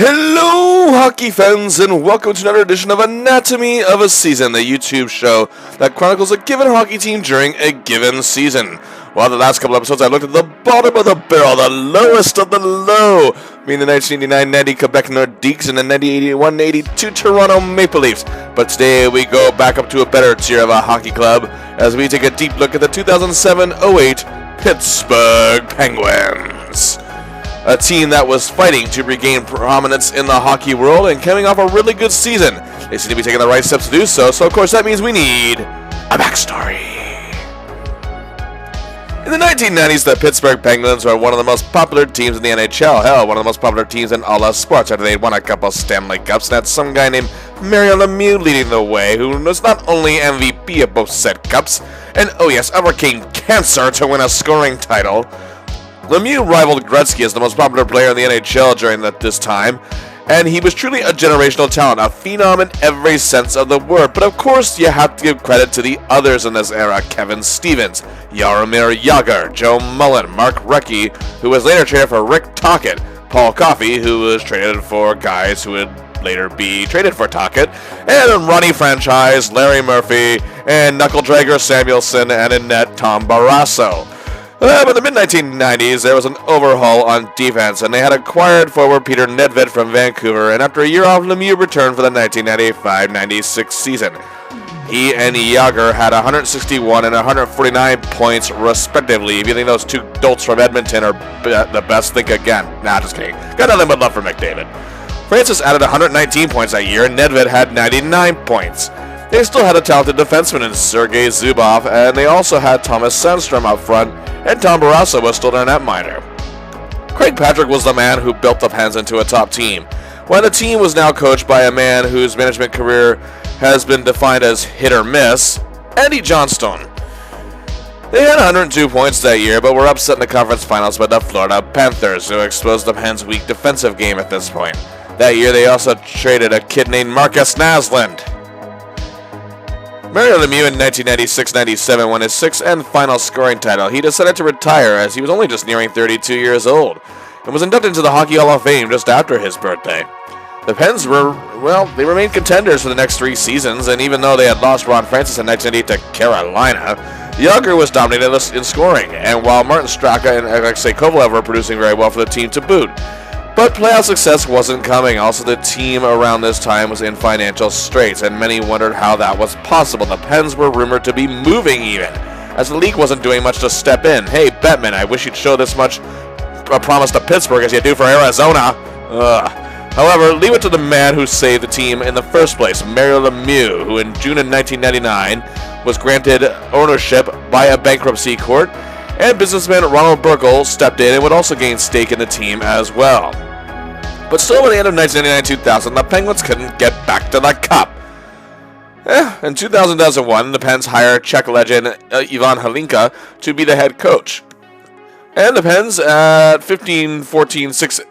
Hello, hockey fans, and welcome to another edition of Anatomy of a Season, the YouTube show that chronicles a given hockey team during a given season. While the last couple episodes I looked at the bottom of the barrel, the lowest of the low, being the 1989-90 Quebec Nordiques and the 1981-82 Toronto Maple Leafs. But today we go back up to a better tier of a hockey club as we take a deep look at the 2007-08 Pittsburgh Penguins. A team that was fighting to regain prominence in the hockey world and coming off a really good season. They seem to be taking the right steps to do so, so of course that means we need a backstory. In the 1990s, the Pittsburgh Penguins were one of the most popular teams in the NHL. Hell, one of the most popular teams in all of sports after they'd won a couple Stanley Cups and had some guy named Mario Lemieux leading the way, who was not only MVP of both said cups, and oh yes, overcame cancer to win a scoring title. Lemieux rivaled Gretzky as the most popular player in the NHL during this time, and he was truly a generational talent, a phenom in every sense of the word. But of course, you have to give credit to the others in this era: Kevin Stevens, Jaromir Jagr, Joe Mullen, Mark Recchi, who was later traded for Rick Tocchet, Paul Coffey, who was traded for guys who would later be traded for Tocchet, and Ronnie Franchise, Larry Murphy, and knuckle dragger Samuelson, and in net Tom Barrasso. But in the mid-1990s, there was an overhaul on defense, and they had acquired forward Peter Nedved from Vancouver, and after a year off, Lemieux returned for the 1995-96 season. He and Jagr had 161 and 149 points, respectively. If you think those two dolts from Edmonton are the best, think again. Nah, just kidding. Got nothing but love for McDavid. Francis added 119 points that year, and Nedved had 99 points. They still had a talented defenseman in Sergei Zubov, and they also had Thomas Sandstrom up front, and Tom Barrasso was still their netminder. Craig Patrick was the man who built the Pens into a top team, while the team was now coached by a man whose management career has been defined as hit or miss, Andy Johnstone. They had 102 points that year, but were upset in the conference finals by the Florida Panthers, who exposed the Pens' weak defensive game at this point. That year, they also traded a kid named Marcus Naslund. Mario Lemieux in 1996-97 won his sixth and final scoring title. He decided to retire as he was only just nearing 32 years old, and was inducted into the Hockey Hall of Fame just after his birthday. The Pens they remained contenders for the next 3 seasons, and even though they had lost Ron Francis in 1998 to Carolina, Jagr was dominated in scoring, and while Martin Straka and Alexei Kovalev were producing very well for the team to boot. But playoff success wasn't coming. Also, the team around this time was in financial straits, and many wondered how that was possible. The Pens were rumored to be moving even, as the league wasn't doing much to step in. Hey, Bettman, I wish you'd show this much promise to Pittsburgh as you do for Arizona. However, leave it to the man who saved the team in the first place, Mario Lemieux, who in June of 1999 was granted ownership by a bankruptcy court, and businessman Ronald Burkle stepped in and would also gain stake in the team as well. But still, by the end of 1999-2000, the Penguins couldn't get back to the Cup. In 2001, the Pens hired Czech legend Ivan Hlinka to be the head coach. And the Pens at 15-14-6-1,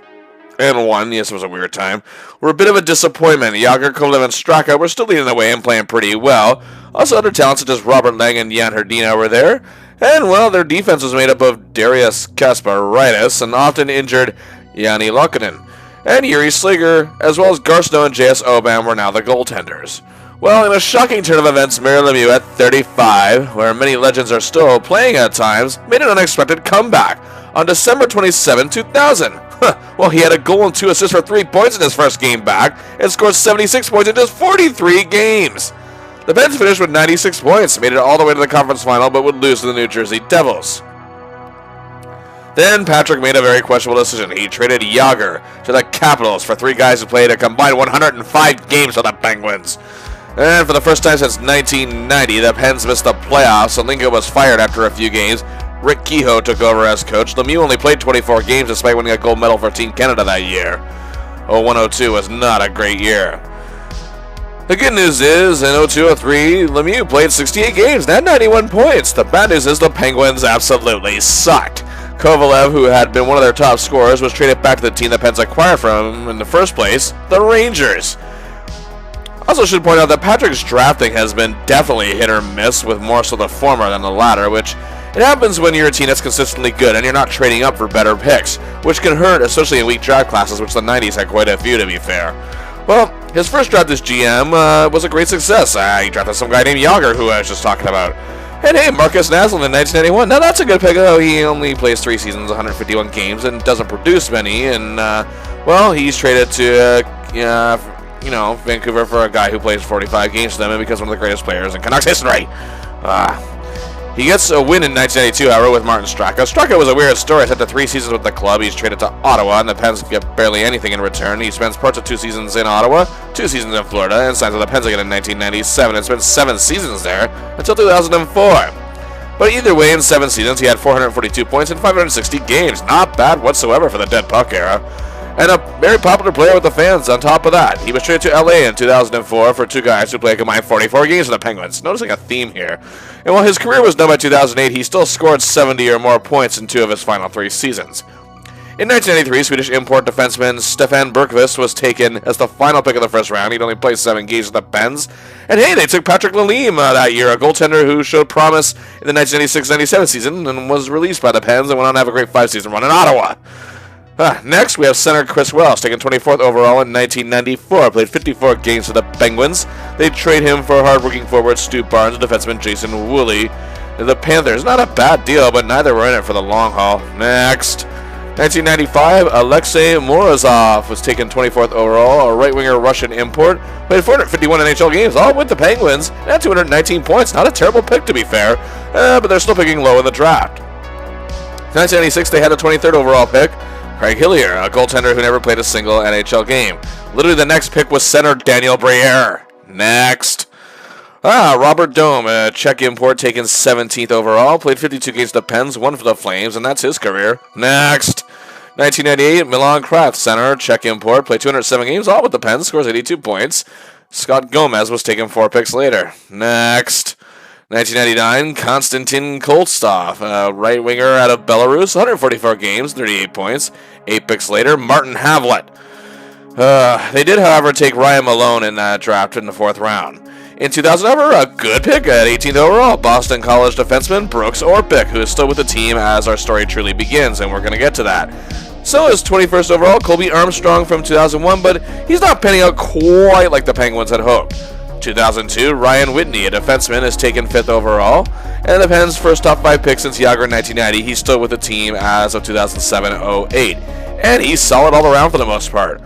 yes, it was a weird time, were a bit of a disappointment. Jagr, Kovalev, and Straka were still leading the way and playing pretty well. Also, other talents such as Robert Lang and Jan Hrdina were there. And, well, their defense was made up of Darius Kasparaitis and often injured Jani Lokkonen. And Yuri Sliger, as well as Garceau and J.S. Obam, were now the goaltenders. Well, in a shocking turn of events, Mario Lemieux at 35, where many legends are still playing at times, made an unexpected comeback on December 27, 2000. Well, he had a goal and 2 assists for 3 points in his first game back, and scored 76 points in just 43 games. The Pens finished with 96 points, made it all the way to the conference final, but would lose to the New Jersey Devils. Then Patrick made a very questionable decision. He traded Jagr to the Capitals for 3 guys who played a combined 105 games for the Penguins. And for the first time since 1990, the Pens missed the playoffs, so Lingo was fired after a few games. Rick Kehoe took over as coach. Lemieux only played 24 games despite winning a gold medal for Team Canada that year. 01-02 was not a great year. The good news is, in 02-03, Lemieux played 68 games and had 91 points. The bad news is the Penguins absolutely sucked. Kovalev, who had been one of their top scorers, was traded back to the team the Pens acquired from him in the first place, the Rangers. Also should point out that Patrick's drafting has been definitely hit or miss, with more so the former than the latter, which It happens when you're a team that's consistently good and you're not trading up for better picks, which can hurt, especially in weak draft classes, which the 90s had quite a few, to be fair. Well, his first draft as GM was a great success. He drafted some guy named Yager, who I was just talking about. And hey, Marcus Naslund in 1991. Now that's a good pick, though. He only plays 3 seasons, 151 games, and doesn't produce many. And, well, he's traded to, Vancouver for a guy who plays 45 games for them and becomes one of the greatest players in Canucks history. He gets a win in 1992, however, with Martin Straka. Straka was a weird story. After 3 seasons with the club, he's traded to Ottawa, and the Pens get barely anything in return. He spends parts of 2 seasons in Ottawa, 2 seasons in Florida, and signs with the Pens again in 1997, and spent 7 seasons there until 2004. But either way, in 7 seasons, he had 442 points in 560 games. Not bad whatsoever for the dead puck era. And a very popular player with the fans on top of that. He was traded to LA in 2004 for 2 guys who played a combined 44 games for the Penguins. Noticing a theme here. And while his career was done by 2008, he still scored 70 or more points in 2 of his final 3 seasons. In 1993, Swedish import defenseman Stefan Bergqvist was taken as the final pick of the first round. He'd only played 7 games with the Pens. And hey, they took Patrick Lalime that year, a goaltender who showed promise in the 1996-97 season and was released by the Pens and went on to have a great 5-season run in Ottawa. Next, we have center Chris Wells, taken 24th overall in 1994. Played 54 games for the Penguins. They trade him for hard-working forward Stu Barnes and defenseman Jason Woolley. The Panthers, not a bad deal, but neither were in it for the long haul. Next, 1995, Alexei Morozov was taken 24th overall, a right-winger Russian import. Played 451 NHL games, all with the Penguins, and had 219 points. Not a terrible pick, to be fair, but they're still picking low in the draft. 1996, they had a 23rd overall pick. Craig Hillier, a goaltender who never played a single NHL game. Literally, the next pick was center Daniel Briere. Next. Robert Dome, a Czech import, taken 17th overall. Played 52 games for the Pens, 1 for the Flames, and that's his career. Next. 1998, Milan Kraft, center, Czech import. Played 207 games, all with the Pens, scores 82 points. Scott Gomez was taken 4 picks later. Next. 1999, Konstantin Kolstov, a right winger out of Belarus, 144 games, 38 points. 8 picks later, Martin Havlat. They did, however, take Ryan Malone in that draft in the 4th round. In 2000, however, a good pick at 18th overall, Boston College defenseman Brooks Orpik, who is still with the team as our story truly begins, and we're going to get to that. So is 21st overall, Colby Armstrong from 2001, but he's not panning out quite like the Penguins had hoped. 2002, Ryan Whitney, a defenseman, is taken 5th overall, and the Pens' first top 5 pick since Yager in 1990. He's still with the team as of 2007-08, and he's solid all around for the most part.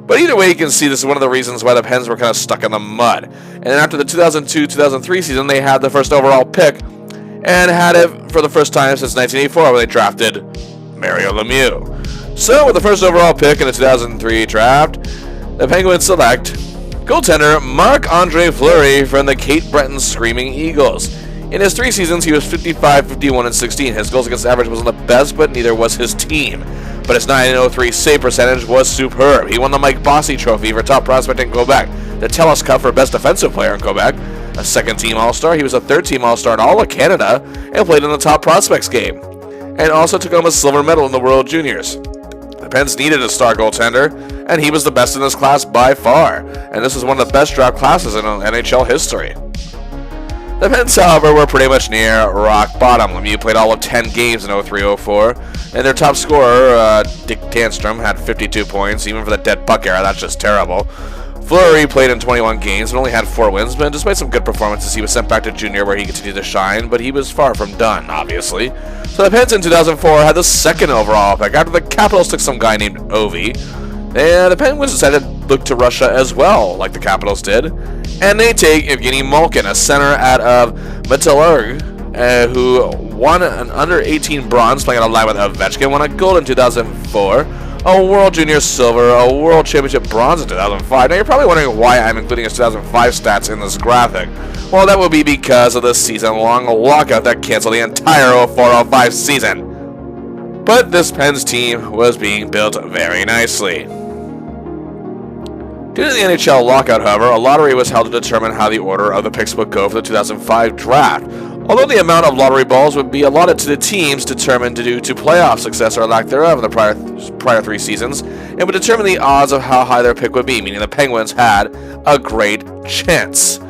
But either way, you can see this is one of the reasons why the Pens were kind of stuck in the mud. And then after the 2002-2003 season, they had the first overall pick, and had it for the first time since 1984, where they drafted Mario Lemieux. So with the first overall pick in the 2003 draft, the Penguins select goaltender Marc-Andre Fleury from the Cape Breton Screaming Eagles. In his 3 seasons, he was 55, 51, and 16. His goals against average wasn't the best, but neither was his team. But his .903 save percentage was superb. He won the Mike Bossy Trophy for top prospect in Quebec, the TELUS Cup for best defensive player in Quebec, a 2nd-team All-Star. He was a 3rd-team All-Star in all of Canada, and played in the top prospects game, and also took home a silver medal in the World Juniors. The Pens needed a star goaltender, and he was the best in this class by far, and this is one of the best draft classes in NHL history. The Pens, however, were pretty much near rock bottom. Lemieux played all of 10 games in 03-04, and their top scorer, Dick Tanstrom, had 52 points, even for the dead puck era. That's just terrible. Fleury played in 21 games and only had 4 wins, but despite some good performances, he was sent back to junior where he continued to shine, but he was far from done, obviously. So the Pens in 2004 had the 2nd overall pick after the Capitals took some guy named Ovi. And the Penguins decided to look to Russia as well, like the Capitals did. And they take Evgeni Malkin, a center out of Metallurg, who won an under-18 bronze playing on a line with Ovechkin, won a gold in 2004, a World Junior Silver, a World Championship Bronze in 2005. Now you're probably wondering why I'm including his 2005 stats in this graphic. Well, that would be because of the season-long lockout that canceled the entire 04-05 season. But this Pens team was being built very nicely. Due to the NHL lockout, however, a lottery was held to determine how the order of the picks would go for the 2005 draft. Although the amount of lottery balls would be allotted to the teams determined due to playoff success or lack thereof in the prior 3 seasons, it would determine the odds of how high their pick would be, meaning the Penguins had a great chance.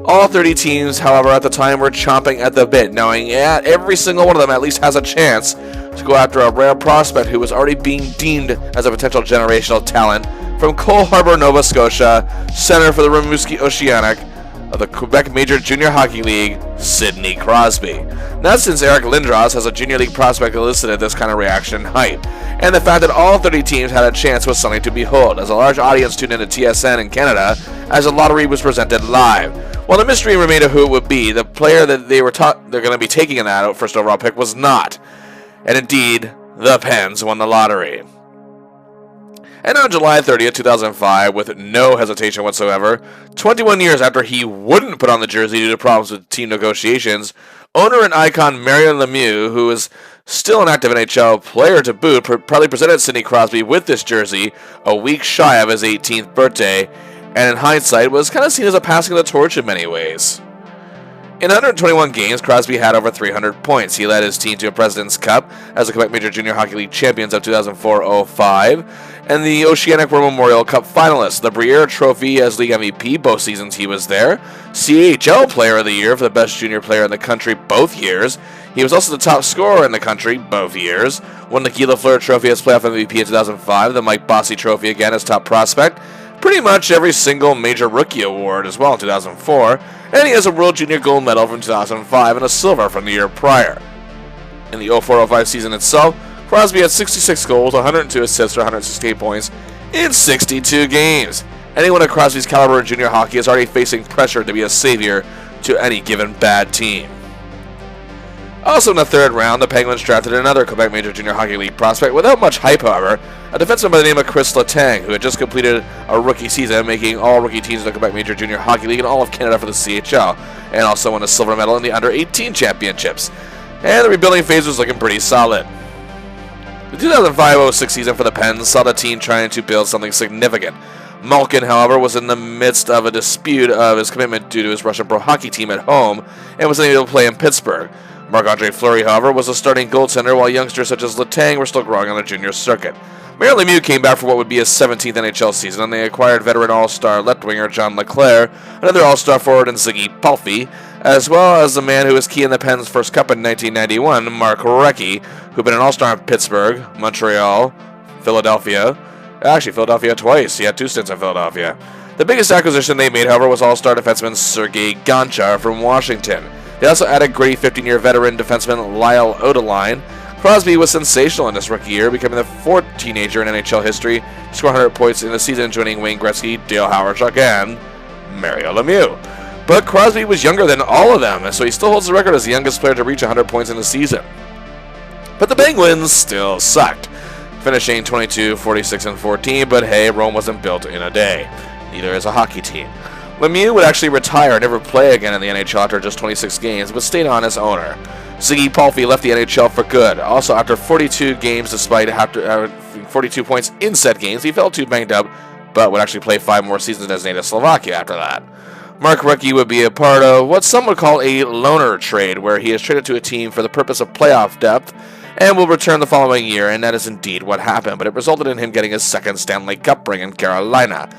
All 30 teams, however, at the time were chomping at the bit, knowing every single one of them at least has a chance to go after a rare prospect who was already being deemed as a potential generational talent from Cole Harbour, Nova Scotia, center for the Rimouski Oceanic of the Quebec Major Junior Hockey League, Sidney Crosby. Not since Eric Lindros has a junior league prospect elicited this kind of reaction and hype, and the fact that all 30 teams had a chance was something to behold, as a large audience tuned into TSN in Canada as the lottery was presented live. While the mystery remained of who it would be, the player that they're going to be taking in that first overall pick was not. And indeed, the Pens won the lottery. And on July 30th, 2005, with no hesitation whatsoever, 21 years after he wouldn't put on the jersey due to problems with team negotiations, owner and icon Mario Lemieux, who is still an active NHL player to boot, proudly presented Sidney Crosby with this jersey a week shy of his 18th birthday, and in hindsight was kind of seen as a passing of the torch in many ways. In 121 games, Crosby had over 300 points. He led his team to a President's Cup as the Quebec Major Junior Hockey League champions of 2004-05, and the Oceanic World Memorial Cup finalists, the Briere Trophy as league MVP both seasons he was there, CHL Player of the Year for the best junior player in the country both years. He was also the top scorer in the country both years, won the Guy Lafleur Trophy as playoff MVP in 2005, the Mike Bossy Trophy again as top prospect, pretty much every single major rookie award as well in 2004, and he has a World Junior Gold Medal from 2005 and a silver from the year prior. In the 04-05 season itself, Crosby had 66 goals, 102 assists for 168 points in 62 games. Anyone at Crosby's caliber in junior hockey is already facing pressure to be a savior to any given bad team. Also in the third round, the Penguins drafted another Quebec Major Junior Hockey League prospect without much hype, however, a defenseman by the name of Chris Letang, who had just completed a rookie season, making all rookie teams in the Quebec Major Junior Hockey League and all of Canada for the CHL, and also won a silver medal in the Under-18 Championships. And the rebuilding phase was looking pretty solid. The 2005-06 season for the Pens saw the team trying to build something significant. Malkin, however, was in the midst of a dispute of his commitment due to his Russian pro hockey team at home and was unable to play in Pittsburgh. Marc-Andre Fleury, however, was a starting goaltender, while youngsters such as Letang were still growing on the junior circuit. Mario Lemieux came back for what would be his 17th NHL season, and they acquired veteran all-star left winger John LeClaire, another all-star forward in Ziggy Palffy, as well as the man who was key in the Pens' first cup in 1991, Mark Recchi, who'd been an all-star in Pittsburgh, Montreal, Philadelphia. Actually, Philadelphia twice. He had 2 stints in Philadelphia. The biggest acquisition they made, however, was all-star defenseman Sergei Gonchar from Washington. They also added gritty 15-year veteran defenseman Lyle Odeline. Crosby was sensational in his rookie year, becoming the 4th teenager in NHL history to score 100 points in a season, joining Wayne Gretzky, Dale Hawerchuk, and Mario Lemieux. But Crosby was younger than all of them, and so he still holds the record as the youngest player to reach 100 points in a season. But the Penguins still sucked, finishing 22, 46, and 14, but hey, Rome wasn't built in a day. Neither is a hockey team. Lemieux would actually retire and never play again in the NHL after just 26 games, but stayed on as owner. Ziggy Palffy left the NHL for good. Also, after 42 games, despite 42 points in said games, he felt too banged up, but would actually play 5 more seasons as native Slovakia after that. Mark Recchi would be a part of what some would call a loaner trade, where he is traded to a team for the purpose of playoff depth, and will return the following year, and that is indeed what happened, but it resulted in him getting his second Stanley Cup ring in Carolina.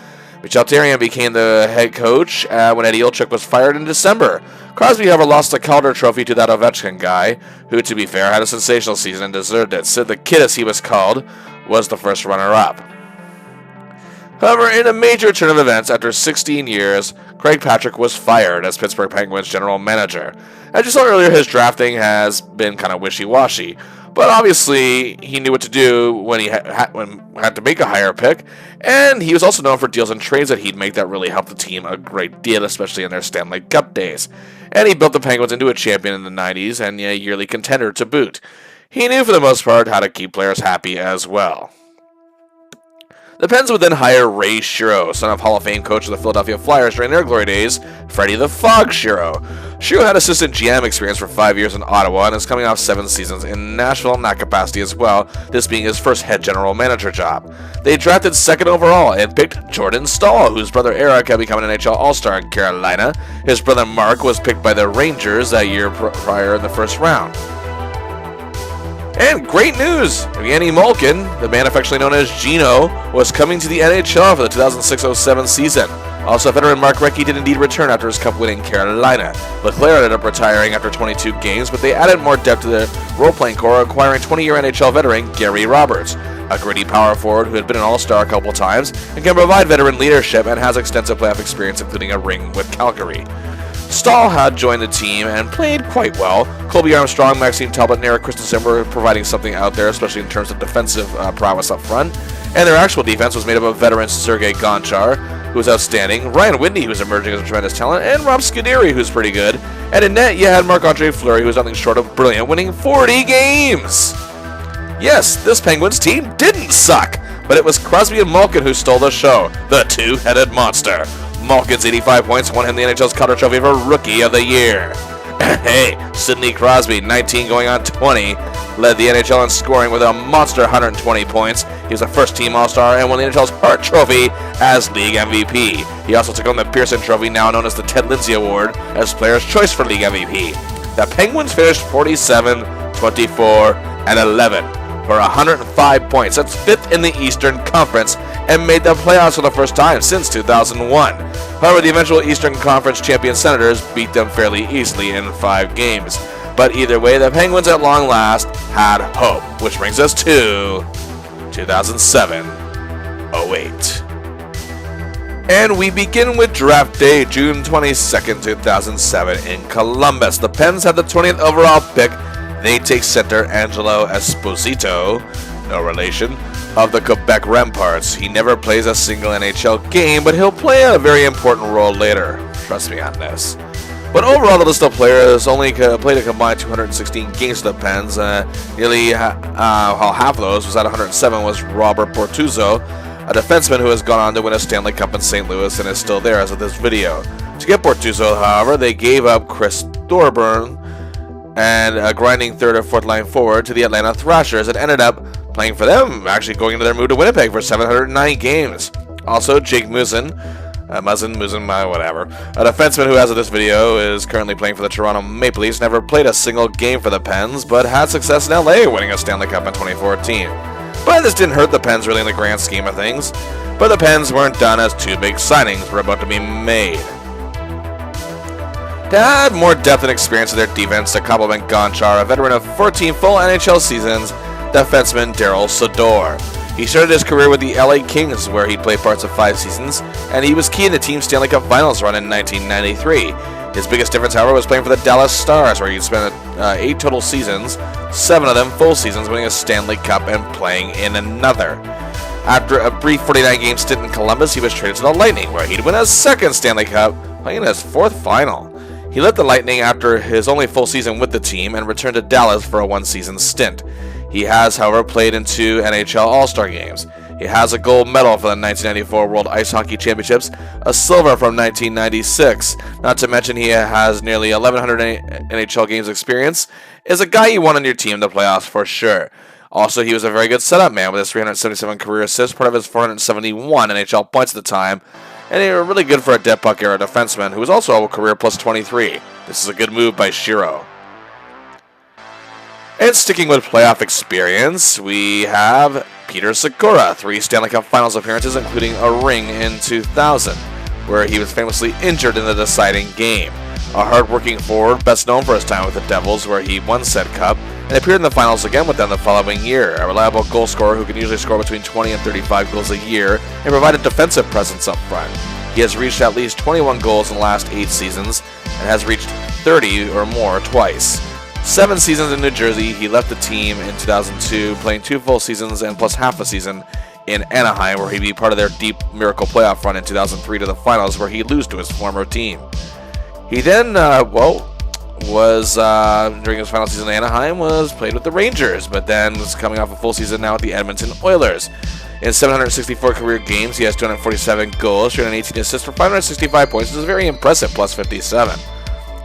Michel Therrien became the head coach when Eddie Olczyk was fired in December. Crosby, however, lost the Calder Trophy to that Ovechkin guy, who, to be fair, had a sensational season and deserved it. Sid the Kid, as he was called, was the first runner-up. However, in a major turn of events, after 16 years, Craig Patrick was fired as Pittsburgh Penguins general manager. As you saw earlier, his drafting has been kind of wishy-washy, but obviously he knew what to do when he had to make a higher pick, and he was also known for deals and trades that he'd make that really helped the team a great deal, especially in their Stanley Cup days. And he built the Penguins into a champion in the 90s and a yearly contender to boot. He knew for the most part how to keep players happy as well. The Pens would then hire Ray Shero, son of Hall of Fame coach of the Philadelphia Flyers during their glory days, Freddie the Fog Shero. Shero had assistant GM experience for 5 years in Ottawa and is coming off 7 seasons in Nashville in that capacity as well, this being his first head general manager job. They drafted 2nd overall and picked Jordan Stahl, whose brother Eric had become an NHL All-Star in Carolina. His brother Mark was picked by the Rangers that year prior in the first round. And great news! Evgeni Malkin, the man affectionately known as Gino, was coming to the NHL for the 2006-07 season. Also, veteran Mark Recchi did indeed return after his cup-winning Carolina. Leclerc ended up retiring after 22 games, but they added more depth to their role-playing core, acquiring 20-year NHL veteran Gary Roberts, a gritty power forward who had been an all-star a couple times and can provide veteran leadership and has extensive playoff experience, including a ring with Calgary. Stahl had joined the team and played quite well. Colby Armstrong, Maxime Talbot, and Eric Christensen were providing something out there, especially in terms of defensive prowess up front. And their actual defense was made up of veterans Sergei Gonchar, who was outstanding, Ryan Whitney, who's emerging as a tremendous talent, and Rob Scuderi, who's pretty good. And in net, you had Marc-Andre Fleury, who was nothing short of brilliant, winning 40 games! Yes, this Penguins team didn't suck, but it was Crosby and Malkin who stole the show, the two-headed monster. Malkin's 85 points won him the NHL's Calder Trophy for Rookie of the Year. Hey, Sidney Crosby, 19 going on 20, led the NHL in scoring with a monster 120 points. He was a first-team All-Star and won the NHL's Hart Trophy as League MVP. He also took on the Pearson Trophy, now known as the Ted Lindsay Award, as Player's Choice for League MVP. The Penguins finished 47, 24, and 11 for 105 points. That's 5th in the Eastern Conference and made the playoffs for the first time since 2001. However, the eventual Eastern Conference champion Senators beat them fairly easily in 5 games. But either way, the Penguins at long last had hope, which brings us to 2007-08. And we begin with draft day, June 22nd, 2007 in Columbus. The Pens had the 20th overall pick. They take center Angelo Esposito, no relation, of the Quebec Remparts. He never plays a single NHL game, but he'll play a very important role later. Trust me on this. But overall, the list of players only played a combined 216 games for the Pens. Nearly half of those, was at 107, was Robert Bortuzzo, a defenseman who has gone on to win a Stanley Cup in St. Louis and is still there as of this video. To get Bortuzzo, however, they gave up Chris Thorburn and a grinding third or fourth line forward to the Atlanta Thrashers and ended up playing for them, actually going into their move to Winnipeg for 709 games. Also, Jake Muzzin, whatever. A defenseman who, as of this video, is currently playing for the Toronto Maple Leafs, never played a single game for the Pens, but had success in LA, winning a Stanley Cup in 2014. But this didn't hurt the Pens really in the grand scheme of things. But the Pens weren't done as 2 big signings were about to be made. To add more depth and experience to their defense to complement Gonchar, a veteran of 14 full NHL seasons, defenseman Daryl Sodor. He started his career with the LA Kings, where he played parts of 5 seasons, and he was key in the team's Stanley Cup Finals run in 1993. His biggest difference, however, was playing for the Dallas Stars, where he spent 8 total seasons, 7 of them full seasons, winning a Stanley Cup and playing in another. After a brief 49-game stint in Columbus, he was traded to the Lightning, where he'd win a second Stanley Cup, playing in his 4th final. He left the Lightning after his only full season with the team and returned to Dallas for a 1-season stint. He has, however, played in 2 NHL All-Star games. He has a gold medal for the 1994 World Ice Hockey Championships, a silver from 1996. Not to mention he has nearly 1,100 NHL games experience. Is a guy you want on your team in the playoffs for sure. Also, he was a very good setup man with his 377 career assists, part of his 471 NHL points at the time. And they were really good for a dead puck era defenseman who was also a career plus 23. This is a good move by Shiro. And sticking with playoff experience, we have Peter Segura, 3 Stanley Cup Finals appearances, including a ring in 2000, where he was famously injured in the deciding game. A hard-working forward, best known for his time with the Devils, where he won said cup, and appeared in the finals again with them the following year. A reliable goal scorer who can usually score between 20 and 35 goals a year, and provide a defensive presence up front. He has reached at least 21 goals in the last 8 seasons, and has reached 30 or more twice. 7 seasons in New Jersey, he left the team in 2002, playing 2 full seasons and plus half a season in Anaheim, where he'd be part of their deep miracle playoff run in 2003 to the finals, where he'd lose to his former team. He then, during his final season in Anaheim, played with the Rangers, but then was coming off a full season now with the Edmonton Oilers. In 764 career games, he has 247 goals, 318 assists for 565 points, which is very impressive, plus 57.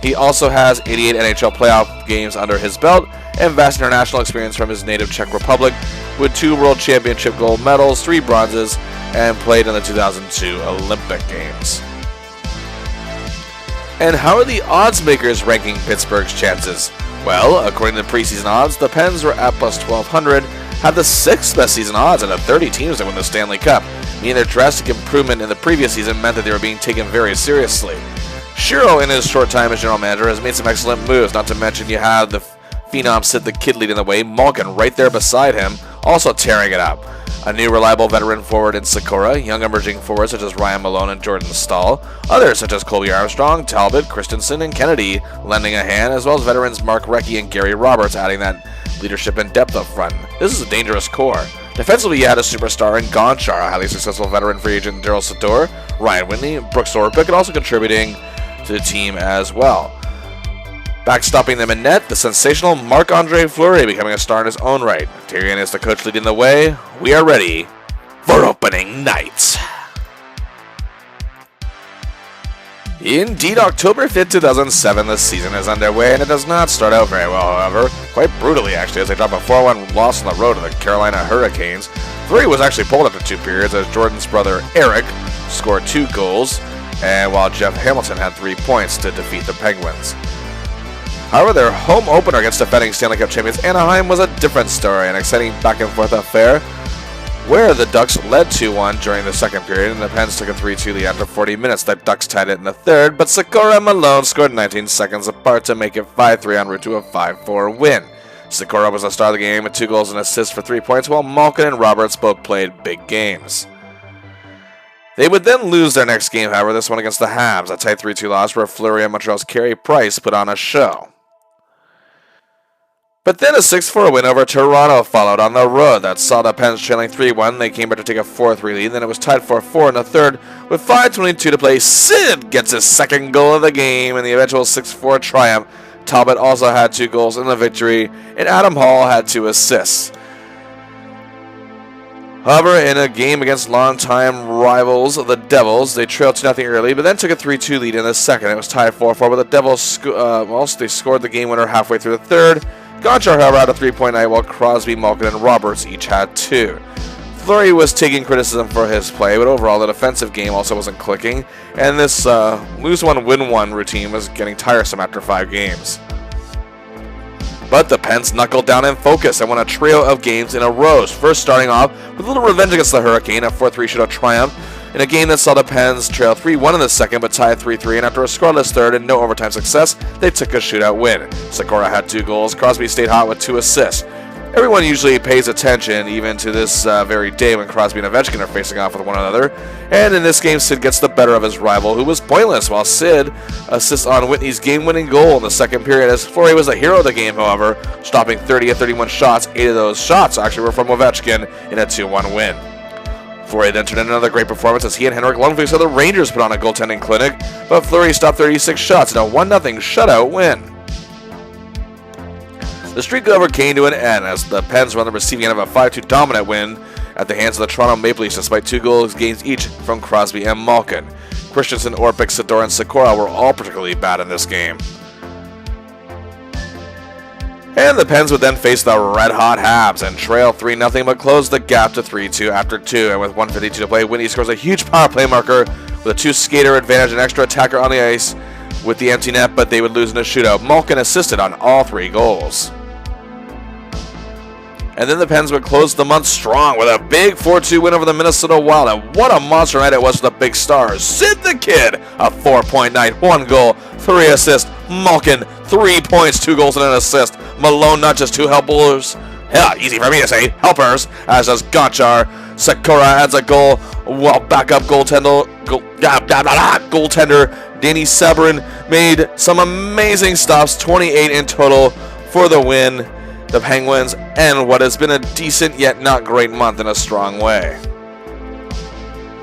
He also has 88 NHL playoff games under his belt and vast international experience from his native Czech Republic, with 2 World Championship gold medals, 3 bronzes, and played in the 2002 Olympic Games. And how are the odds makers ranking Pittsburgh's chances? Well, according to preseason odds, the Pens were at plus 1,200, had the 6th best season odds out of 30 teams that win the Stanley Cup, meaning their drastic improvement in the previous season meant that they were being taken very seriously. Shiro, in his short time as general manager, has made some excellent moves, not to mention you have the phenom Sid the Kid leading the way, Malkin right there beside him, also tearing it up. A new reliable veteran forward in Sakura, young emerging forwards such as Ryan Malone and Jordan Stahl, others such as Colby Armstrong, Talbot, Christensen, and Kennedy lending a hand, as well as veterans Mark Recchi and Gary Roberts adding that leadership and depth up front. This is a dangerous core. Defensively, you had a superstar in Gonchar, a highly successful veteran free agent Daryl Sador, Ryan Whitney, Brooks Orpik, and also contributing to the team as well. Backstopping them in net, the sensational Marc-Andre Fleury becoming a star in his own right. Tyrion is the coach leading the way. We are ready for opening night. Indeed, October 5th, 2007, the season is underway, and it does not start out very well, however. Quite brutally, actually, as they drop a 4-1 loss on the road to the Carolina Hurricanes. Fleury was actually pulled after 2 periods as Jordan's brother Eric scored 2 goals, and while Jeff Hamilton had 3 points to defeat the Penguins. However, their home opener against defending Stanley Cup champions Anaheim was a different story, an exciting back-and-forth affair where the Ducks led 2-1 during the second period and the Pens took a 3-2 lead after 40 minutes. The Ducks tied it in the third, but Sakura and Malone scored 19 seconds apart to make it 5-3 en route to a 5-4 win. Sakura was the star of the game with 2 goals and assists for 3 points, while Malkin and Roberts both played big games. They would then lose their next game, however, this one against the Habs, a tight 3-2 loss where Fleury and Montreal's Carey Price put on a show. But then a 6-4 win over Toronto followed on the road that saw the Pens trailing 3-1. They came back to take a 4-3 lead, then it was tied 4-4 in the third with 5:22 to play. Sid gets his second goal of the game in the eventual 6-4 triumph. Talbot also had 2 goals in the victory, and Adam Hall had 2 assists. However, in a game against longtime rivals, the Devils, they trailed 2-0 early, but then took a 3-2 lead in the second. It was tied 4-4, but the Devils they scored the game winner halfway through the third. Gonchar, however, had a 3-point night, while Crosby, Malkin, and Roberts each had 2. Fleury was taking criticism for his play, but overall the defensive game also wasn't clicking, and this lose one, win one routine was getting tiresome after 5 games. But the Pens knuckled down and focused and won a trio of games in a row, first starting off with a little revenge against the Hurricane, a 4-3 shootout triumph, in a game that saw the Pens trail 3-1 in the second but tied 3-3, and after a scoreless third and no overtime success, they took a shootout win. Sakura had 2 goals, Crosby stayed hot with 2 assists. Everyone usually pays attention, even to this very day when Crosby and Ovechkin are facing off with one another, and in this game Sid gets the better of his rival, who was pointless, while Sid assists on Whitney's game-winning goal in the second period, as Fleury was the hero of the game, however, stopping 30 of 31 shots. 8 of those shots actually were from Ovechkin in a 2-1 win. Fleury then turned in another great performance as he and Henrik Lundqvist saw the Rangers put on a goaltending clinic, but Fleury stopped 36 shots in a 1-0 shutout win. The streak, however, came to an end as the Pens were on the receiving end of a 5-2 dominant win at the hands of the Toronto Maple Leafs, despite 2 goals gained each from Crosby and Malkin. Christensen, Orpik, Sador, and Sakura were all particularly bad in this game. And the Pens would then face the red-hot Habs and trail 3-0, but close the gap to 3-2 after 2. And with 1:52 to play, Whitney scores a huge power play marker with a 2-skater advantage and extra attacker on the ice with the empty net, but they would lose in a shootout. Malkin assisted on all 3 goals. And then the Pens would close the month strong with a big 4-2 win over the Minnesota Wild. And what a monster night it was for the big stars. Sid the Kid, a 4-point night, 1 goal, 3 assists. Malkin, 3 points, 2 goals and an assist. Malone, not just 2 helpers. Yeah, easy for me to say, helpers, as does Gonchar. Sakura adds a goal, while backup goaltender Danny Sabrin made some amazing stops, 28 in total for the win. The Penguins end what has been a decent yet not great month in a strong way.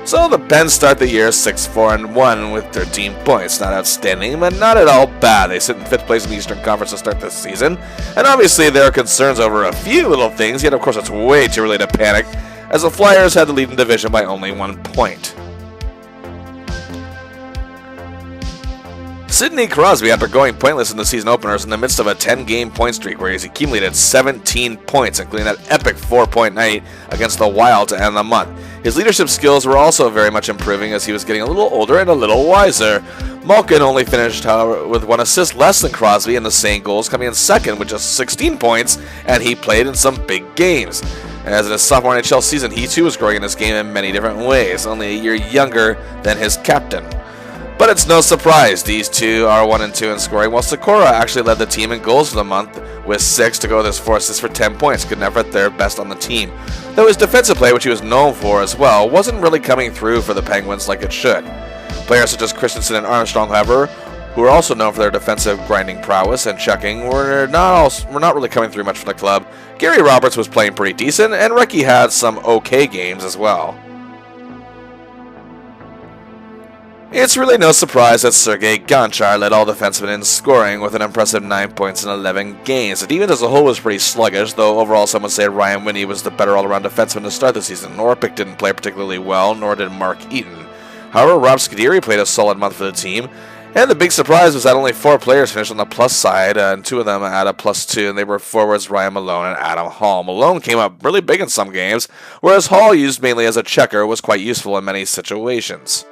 So the Pens start the year 6-4-1 with 13 points. Not outstanding, but not at all bad. They sit in 5th place in the Eastern Conference to start this season. And obviously there are concerns over a few little things, yet of course it's way too early to panic, as the Flyers had the lead in division by only 1 point. Sidney Crosby, after going pointless in the season opener, is in the midst of a 10-game point streak where he's accumulated 17 points, including that epic 4-point night against the Wild to end the month. His leadership skills were also very much improving as he was getting a little older and a little wiser. Malkin only finished, however, with 1 assist less than Crosby in the same goals, coming in second with just 16 points, and he played in some big games. As in his sophomore NHL season, he too was growing in his game in many different ways, only a year younger than his captain. But it's no surprise these two are 1 and 2 in scoring, while Sikora actually led the team in goals for the month with 6 to go with his 4 assists for 10 points. Good enough at third best on the team. Though his defensive play, which he was known for as well, wasn't really coming through for the Penguins like it should. Players such as Christensen and Armstrong, however, who are also known for their defensive grinding prowess and checking, were not really coming through much for the club. Gary Roberts was playing pretty decent, and Recchi had some okay games as well. It's really no surprise that Sergei Gonchar led all defensemen in scoring with an impressive 9 points in 11 games. The defense as a whole was pretty sluggish, though overall some would say Ryan Whitney was the better all-around defenseman to start the season. Orpik didn't play particularly well, nor did Mark Eaton. However, Rob Scuderi played a solid month for the team, and the big surprise was that only 4 players finished on the plus side, and 2 of them had a +2, and they were forwards Ryan Malone and Adam Hall. Malone came up really big in some games, whereas Hall, used mainly as a checker, was quite useful in many situations.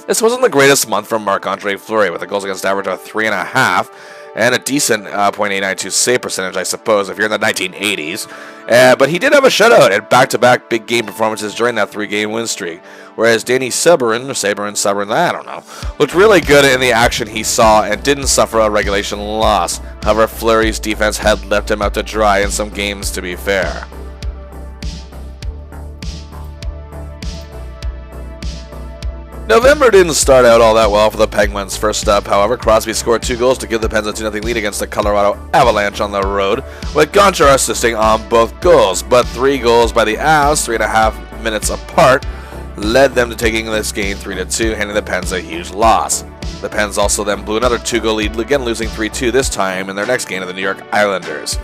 This wasn't the greatest month for Marc-Andre Fleury, with a goals against average of 3.5 and a decent .892 save percentage, I suppose, if you're in the 1980s. But he did have a shutout and back-to-back big game performances during that 3-game win streak. Whereas Danny Sabourin, I don't know, looked really good in the action he saw and didn't suffer a regulation loss. However, Fleury's defense had left him out to dry in some games, to be fair. November didn't start out all that well for the Penguins. First up, however, Crosby scored 2 goals to give the Pens a 2-0 lead against the Colorado Avalanche on the road, with Gonchar assisting on both goals. But 3 goals by the Avs, 3.5 minutes apart, led them to taking this game 3-2, handing the Pens a huge loss. The Pens also then blew another 2-goal lead, again losing 3-2 this time in their next game to the New York Islanders.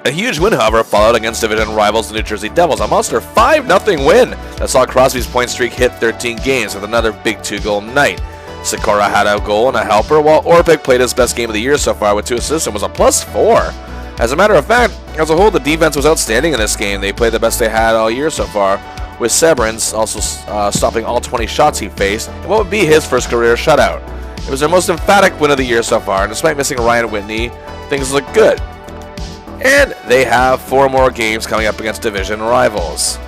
A huge win, however, followed against division rivals the New Jersey Devils, a monster 5-0 win that saw Crosby's point streak hit 13 games with another big 2-goal night. Sikora had a goal and a helper, while Orpik played his best game of the year so far with 2 assists and was a +4. As a matter of fact, as a whole, the defense was outstanding in this game. They played the best they had all year so far, with Sabourin also stopping all 20 shots he faced in what would be his first career shutout. It was their most emphatic win of the year so far, and despite missing Ryan Whitney, things look good. And they have 4 more games coming up against division rivals.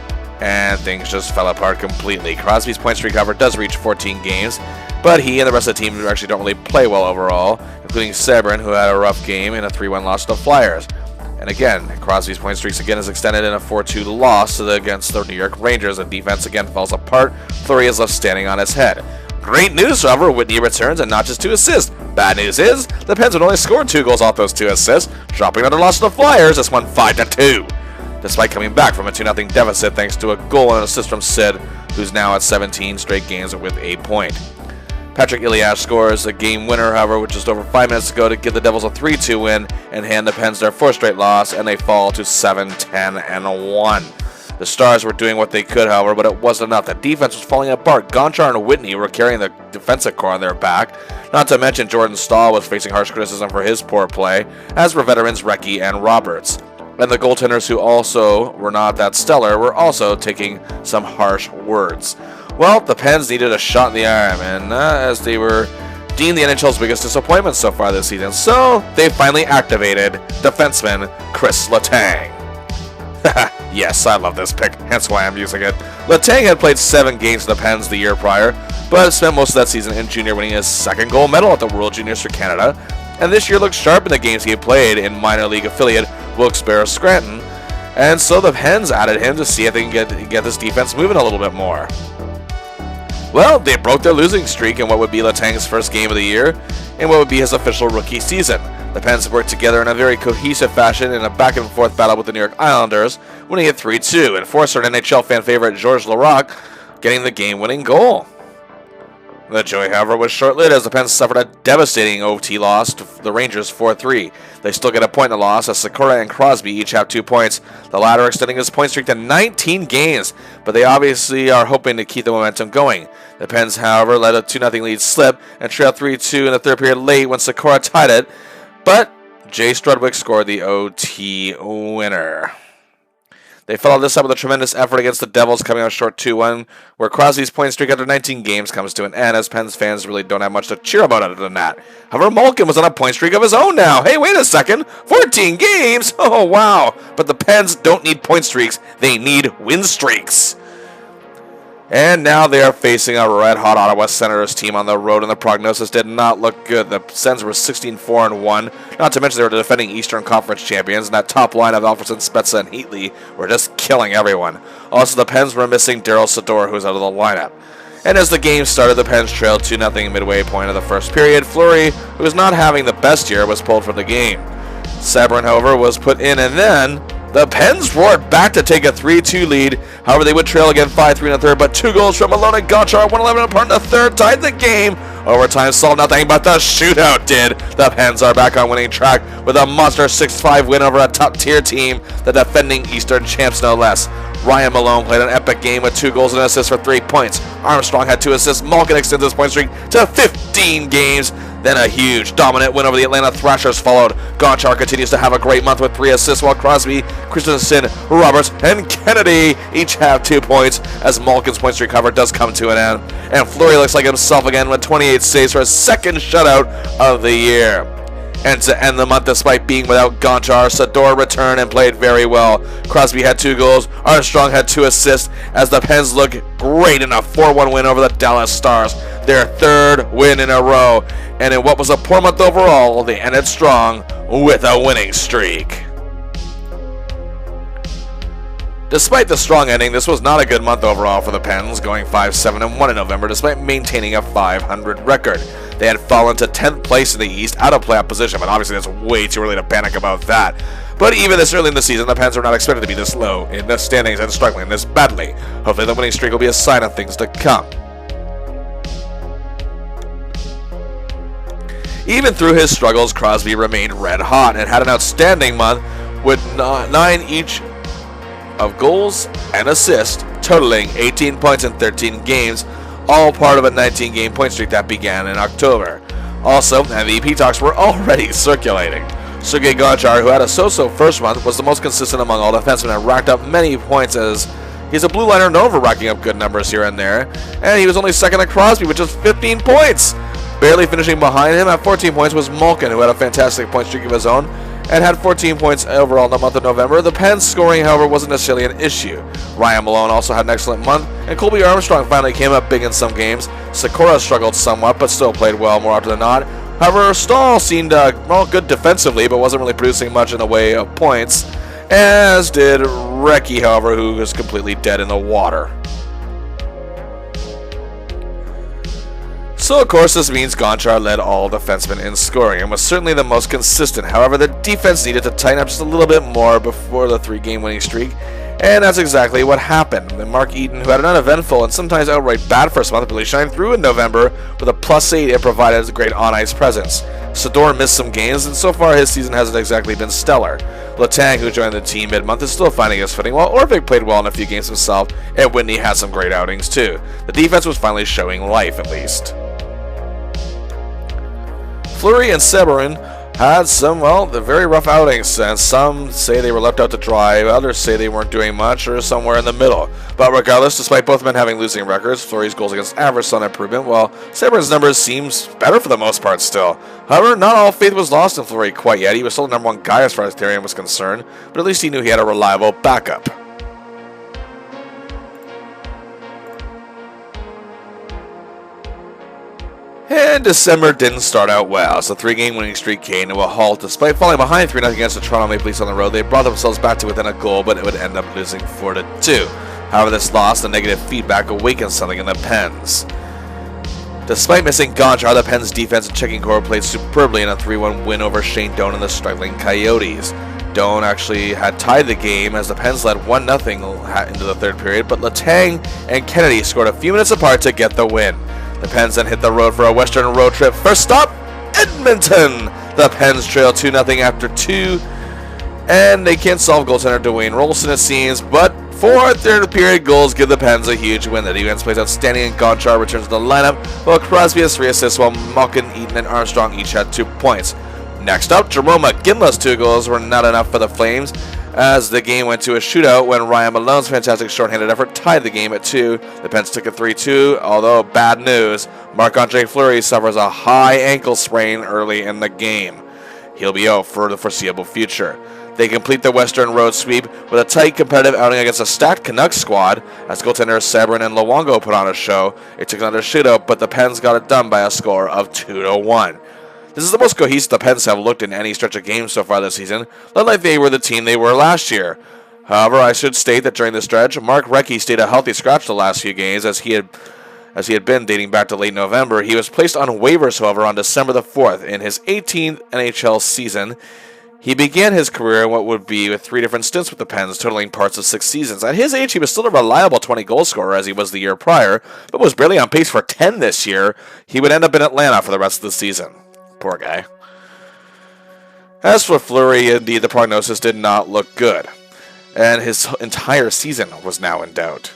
And things just fell apart completely. Crosby's point streak, however, does reach 14 games, but he and the rest of the team actually don't really play well overall, including Sabourin, who had a rough game in a 3-1 loss to the Flyers. And again, Crosby's point streaks again is extended in a 4-2 loss against the New York Rangers. The defense again falls apart. Fleury is left standing on his head. Great news, however, Whitney returns and notches 2 assists. Bad news is, the Pens would only score 2 goals off those 2 assists, dropping another loss to the Flyers. This one 5-2. Despite coming back from a 2-0 deficit thanks to a goal and an assist from Sid, who's now at 17 straight games with a point. Patrick Elias scores a game winner, however, with just over 5 minutes to go to give the Devils a 3-2 win and hand the Pens their 4th straight loss, and they fall to 7-10-1. The Stars were doing what they could, however, but it wasn't enough. The defense was falling apart. Gonchar and Whitney were carrying the defensive core on their back. Not to mention Jordan Stahl was facing harsh criticism for his poor play, as were veterans Recchi and Roberts. And the goaltenders, who also were not that stellar, were also taking some harsh words. Well, the Pens needed a shot in the arm, and as they were deemed the NHL's biggest disappointment so far this season, so they finally activated defenseman Chris Letang. Yes, I love this pick, hence why I'm using it. Letang had played 7 games for the Pens the year prior, but spent most of that season in junior, winning his 2nd gold medal at the World Juniors for Canada, and this year looked sharp in the games he had played in minor league affiliate Wilkes-Barre Scranton, and so the Pens added him to see if they can get this defense moving a little bit more. Well, they broke their losing streak in what would be Letang's first game of the year, in what would be his official rookie season. The Pens worked together in a very cohesive fashion in a back-and-forth battle with the New York Islanders, winning it 3-2, and forced our NHL fan favorite Georges Laraque getting the game-winning goal. The joy, however, was short-lived as the Pens suffered a devastating OT loss to the Rangers 4-3. They still get a point in the loss as Sikora and Crosby each have 2 points, the latter extending his point streak to 19 games, but they obviously are hoping to keep the momentum going. The Pens, however, let a 2-0 lead slip and trailed 3-2 in the 3rd period late when Sikora tied it, but Jay Strudwick scored the OT winner. They followed this up with a tremendous effort against the Devils, coming out short 2-1, where Crosby's point streak after 19 games comes to an end, as Pens fans really don't have much to cheer about other than that. However, Malkin was on a point streak of his own now. Hey, wait a second, 14 games? Oh, wow. But the Pens don't need point streaks, they need win streaks. And now they are facing a red-hot Ottawa Senators team on the road, and the prognosis did not look good. The Sens were 16-4-1, not to mention they were the defending Eastern Conference champions, and that top line of Alfredson, Spezza, and Heatley were just killing everyone. Also, the Pens were missing Daryl Sador, who was out of the lineup. And as the game started, the Pens trailed 2-0 midway point of the first period. Fleury, who was not having the best year, was pulled from the game. Sabrin, however, was put in, and then the Pens roared back to take a 3-2 lead. However, they would trail again 5-3 in the third, but 2 goals from Malone and Gonchar, 1-11 apart in the third, tied the game. Overtime solved nothing, but the shootout did. The Pens are back on winning track with a monster 6-5 win over a top-tier team, the defending Eastern champs no less. Ryan Malone played an epic game with 2 goals and an assist for 3 points. Armstrong had 2 assists. Malkin extends his point streak to 15 games. Then a huge, dominant win over the Atlanta Thrashers followed. Gonchar continues to have a great month with 3 assists, while Crosby, Christensen, Roberts, and Kennedy each have 2 points, as Malkin's point streak cover does come to an end. And Fleury looks like himself again with 28 saves for his second shutout of the year. And to end the month, despite being without Gonchar, Sador returned and played very well. Crosby had 2 goals, Armstrong had 2 assists, as the Pens look great in a 4-1 win over the Dallas Stars, their 3rd win in a row. And in what was a poor month overall, they ended strong with a winning streak. Despite the strong ending, this was not a good month overall for the Pens, going 5-7-1 in November despite maintaining a .500 record. They had fallen to 10th place in the East, out of playoff position, but obviously that's way too early to panic about that. But even this early in the season, the Pens are not expected to be this low in the standings and struggling this badly. Hopefully the winning streak will be a sign of things to come. Even through his struggles, Crosby remained red hot and had an outstanding month with 9 each of goals and assists, totaling 18 points in 13 games, all part of a 19-game point streak that began in October. Also, MVP talks were already circulating. Sergei Gonchar, who had a so-so first month, was the most consistent among all defensemen and racked up many points, as he's a blue liner known for racking up good numbers here and there, and he was only second to Crosby with just 15 points. Barely finishing behind him at 14 points was Malkin, who had a fantastic point streak of his own and had 14 points overall in the month of November. The Pens scoring, however, wasn't necessarily an issue. Ryan Malone also had an excellent month, and Colby Armstrong finally came up big in some games. Sakura struggled somewhat, but still played well more often than not. However, Stahl seemed good defensively, but wasn't really producing much in the way of points, as did Recchi, however, who was completely dead in the water. So, of course, this means Gonchar led all defensemen in scoring and was certainly the most consistent. However, the defense needed to tighten up just a little bit more before the 3-game winning streak, and that's exactly what happened. And Mark Eaton, who had an uneventful and sometimes outright bad first month, really shined through in November with a +8 and provided a great on-ice presence. Sador missed some games, and so far his season hasn't exactly been stellar. Letang, who joined the team mid-month, is still finding his footing, while Orvik played well in a few games himself, and Whitney had some great outings too. The defense was finally showing life, at least. Fleury and Sabrin had some, the very rough outings, and some say they were left out to dry, others say they weren't doing much, or somewhere in the middle. But regardless, despite both men having losing records, Fleury's goals against average saw an improvement, while Sabrin's numbers seems better for the most part still. However, not all faith was lost in Fleury quite yet. He was still the number 1 guy as far as Therian was concerned, but at least he knew he had a reliable backup. And December didn't start out well, as the 3-game winning streak came to a halt. Despite falling behind 3-0 against the Toronto Maple Leafs on the road, they brought themselves back to within a goal, but it would end up losing 4-2. However, this loss, the negative feedback, awakened something in the Pens. Despite missing Gonchar, the Pens' defense and checking core played superbly in a 3-1 win over Shane Doan and the struggling Coyotes. Doan actually had tied the game as the Pens led 1-0 into the third period, but Letang and Kennedy scored a few minutes apart to get the win. The Pens then hit the road for a Western road trip. First stop, Edmonton! The Pens trail 2-0 after 2, and they can't solve goaltender Dwayne Rolston, it seems, but 4 third-period goals give the Pens a huge win. The defense plays outstanding, and Gonchar returns to the lineup, while Crosby has 3 assists, while Malkin, Eaton, and Armstrong each had 2 points. Next up, Jerome McGinley's 2 goals were not enough for the Flames as the game went to a shootout when Ryan Malone's fantastic shorthanded effort tied the game at 2. The Pens took a 3-2, although bad news, Marc-Andre Fleury suffers a high ankle sprain early in the game. He'll be out for the foreseeable future. They complete the Western Road sweep with a tight competitive outing against a stacked Canucks squad as goaltender Sabrin and Luongo put on a show. It took another shootout, but the Pens got it done by a score of 2-1. This is the most cohesive the Pens have looked in any stretch of games so far this season, not like they were the team they were last year. However, I should state that during the stretch, Mark Recchi stayed a healthy scratch the last few games as he had been dating back to late November. He was placed on waivers, however, on December the 4th in his 18th NHL season. He began his career in what would be with 3 different stints with the Pens, totaling parts of 6 seasons. At his age, he was still a reliable 20-goal scorer as he was the year prior, but was barely on pace for 10 this year. He would end up in Atlanta for the rest of the season. Poor guy. As for Fleury, indeed, the prognosis did not look good, and his entire season was now in doubt.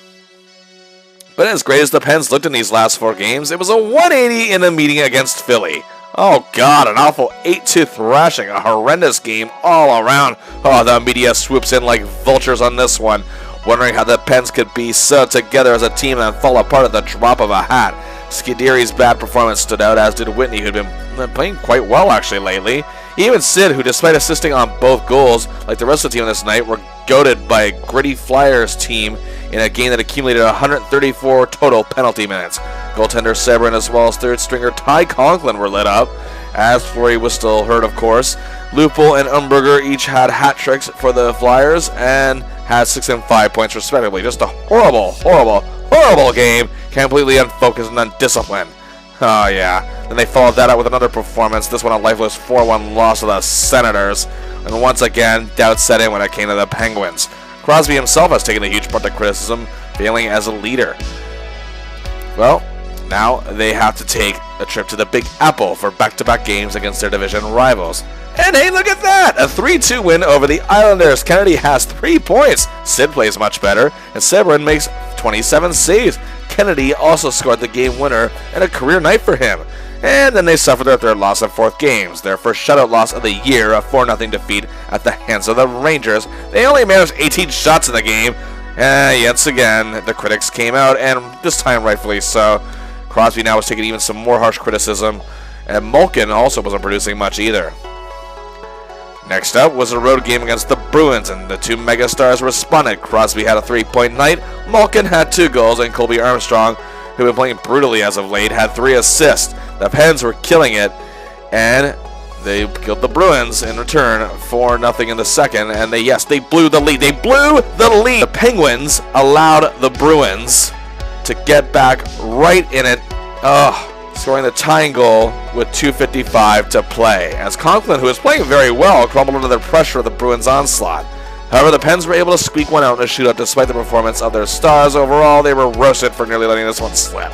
But as great as the Pens looked in these last 4 games, it was a 180 in the meeting against Philly. Oh God, an awful 8-2 thrashing, a horrendous game all around. Oh, the media swoops in like vultures on this one, wondering how the Pens could be so together as a team and fall apart at the drop of a hat. Scuderi's bad performance stood out, as did Whitney, who'd been playing quite well actually lately. Even Sid, who despite assisting on both goals, like the rest of the team this night, were goated by a gritty Flyers team in a game that accumulated 134 total penalty minutes. Goaltender Sabrin as well as third stringer Ty Conklin were lit up, as Fleury was still hurt, of course. Lupul and Umberger each had hat tricks for the Flyers and had 6 and 5 points respectively. Just a horrible game, completely unfocused and undisciplined. Oh yeah. Then they followed that up with another performance, this one a lifeless 4-1 loss to the Senators. And once again, doubt set in when it came to the Penguins. Crosby himself has taken a huge part of criticism, failing as a leader. Well, now they have to take a trip to the Big Apple for back-to-back games against their division rivals. And hey, look at that! A 3-2 win over the Islanders. Kennedy has 3 points. Sid plays much better, and Sabrin makes 27 saves. Kennedy also scored the game winner and a career night for him. And then they suffered their 3rd loss in 4 games, their first shutout loss of the year, a 4-0 defeat at the hands of the Rangers. They only managed 18 shots in the game. Once again, the critics came out, and this time rightfully so. Crosby now was taking even some more harsh criticism, and Malkin also wasn't producing much either. Next up was a road game against the Bruins, and the 2 megastars responded. Crosby had a 3-point night, Malkin had 2 goals, and Colby Armstrong, who had been playing brutally as of late, had 3 assists. The Pens were killing it, and they killed the Bruins in return 4-0 in the second, and they blew the lead. They blew the lead! The Penguins allowed the Bruins to get back right in it, scoring the tying goal with 2:55 to play, as Conklin, who was playing very well, crumbled under the pressure of the Bruins' onslaught. However, the Pens were able to squeak one out in a shootout despite the performance of their stars. Overall, they were roasted for nearly letting this one slip.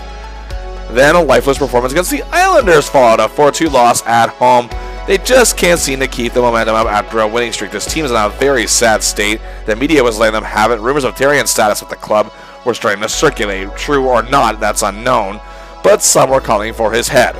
Then a lifeless performance against the Islanders followed a 4-2 loss at home. They just can't seem to keep the momentum up after a winning streak. This team is in a very sad state. The media was letting them have it. Rumors of Therrien's status with the club were starting to circulate. True or not, that's unknown, but some were calling for his head.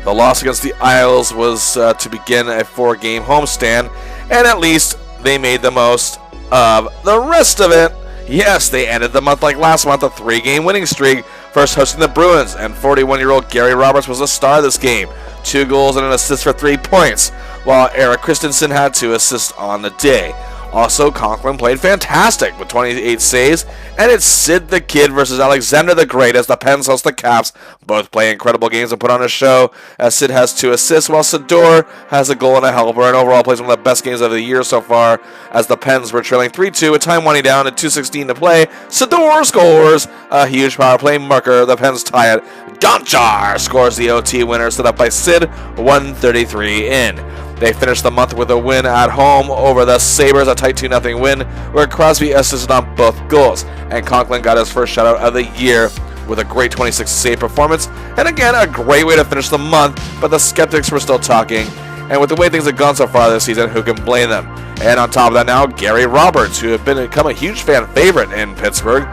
The loss against the Isles was to begin a 4-game homestand, and at least they made the most of the rest of it. Yes, they ended the month like last month, a 3-game winning streak, first hosting the Bruins, and 41-year-old Gary Roberts was the star of this game. 2 goals and an assist for 3 points, while Eric Christensen had 2 assists on the day. Also, Conklin played fantastic with 28 saves, and it's Sid the Kid versus Alexander the Great as the Pens host the Caps. Both play incredible games and put on a show, as Sid has 2 assists, while Sador has a goal and a helper, and overall plays one of the best games of the year so far, as the Pens were trailing 3-2 with time winding down and 2:16 to play. Sador scores a huge power play marker. The Pens tie it. Gonchar scores the OT winner, set up by Sid, 1:33 in. They finished the month with a win at home over the Sabres, a tight 2-0 win, where Crosby assisted on both goals, and Conklin got his first shutout of the year with a great 26 save performance, and again, a great way to finish the month, but the skeptics were still talking, and with the way things have gone so far this season, who can blame them? And on top of that now, Gary Roberts, who had become a huge fan favorite in Pittsburgh,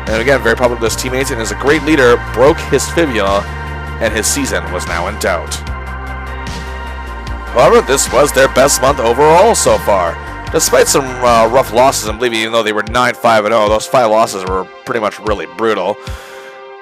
and again, very popular with his teammates, and is a great leader, broke his fibula, and his season was now in doubt. However, this was their best month overall so far. Despite some rough losses, and believe me, even though they were 9-5-0, those 5 losses were pretty much really brutal.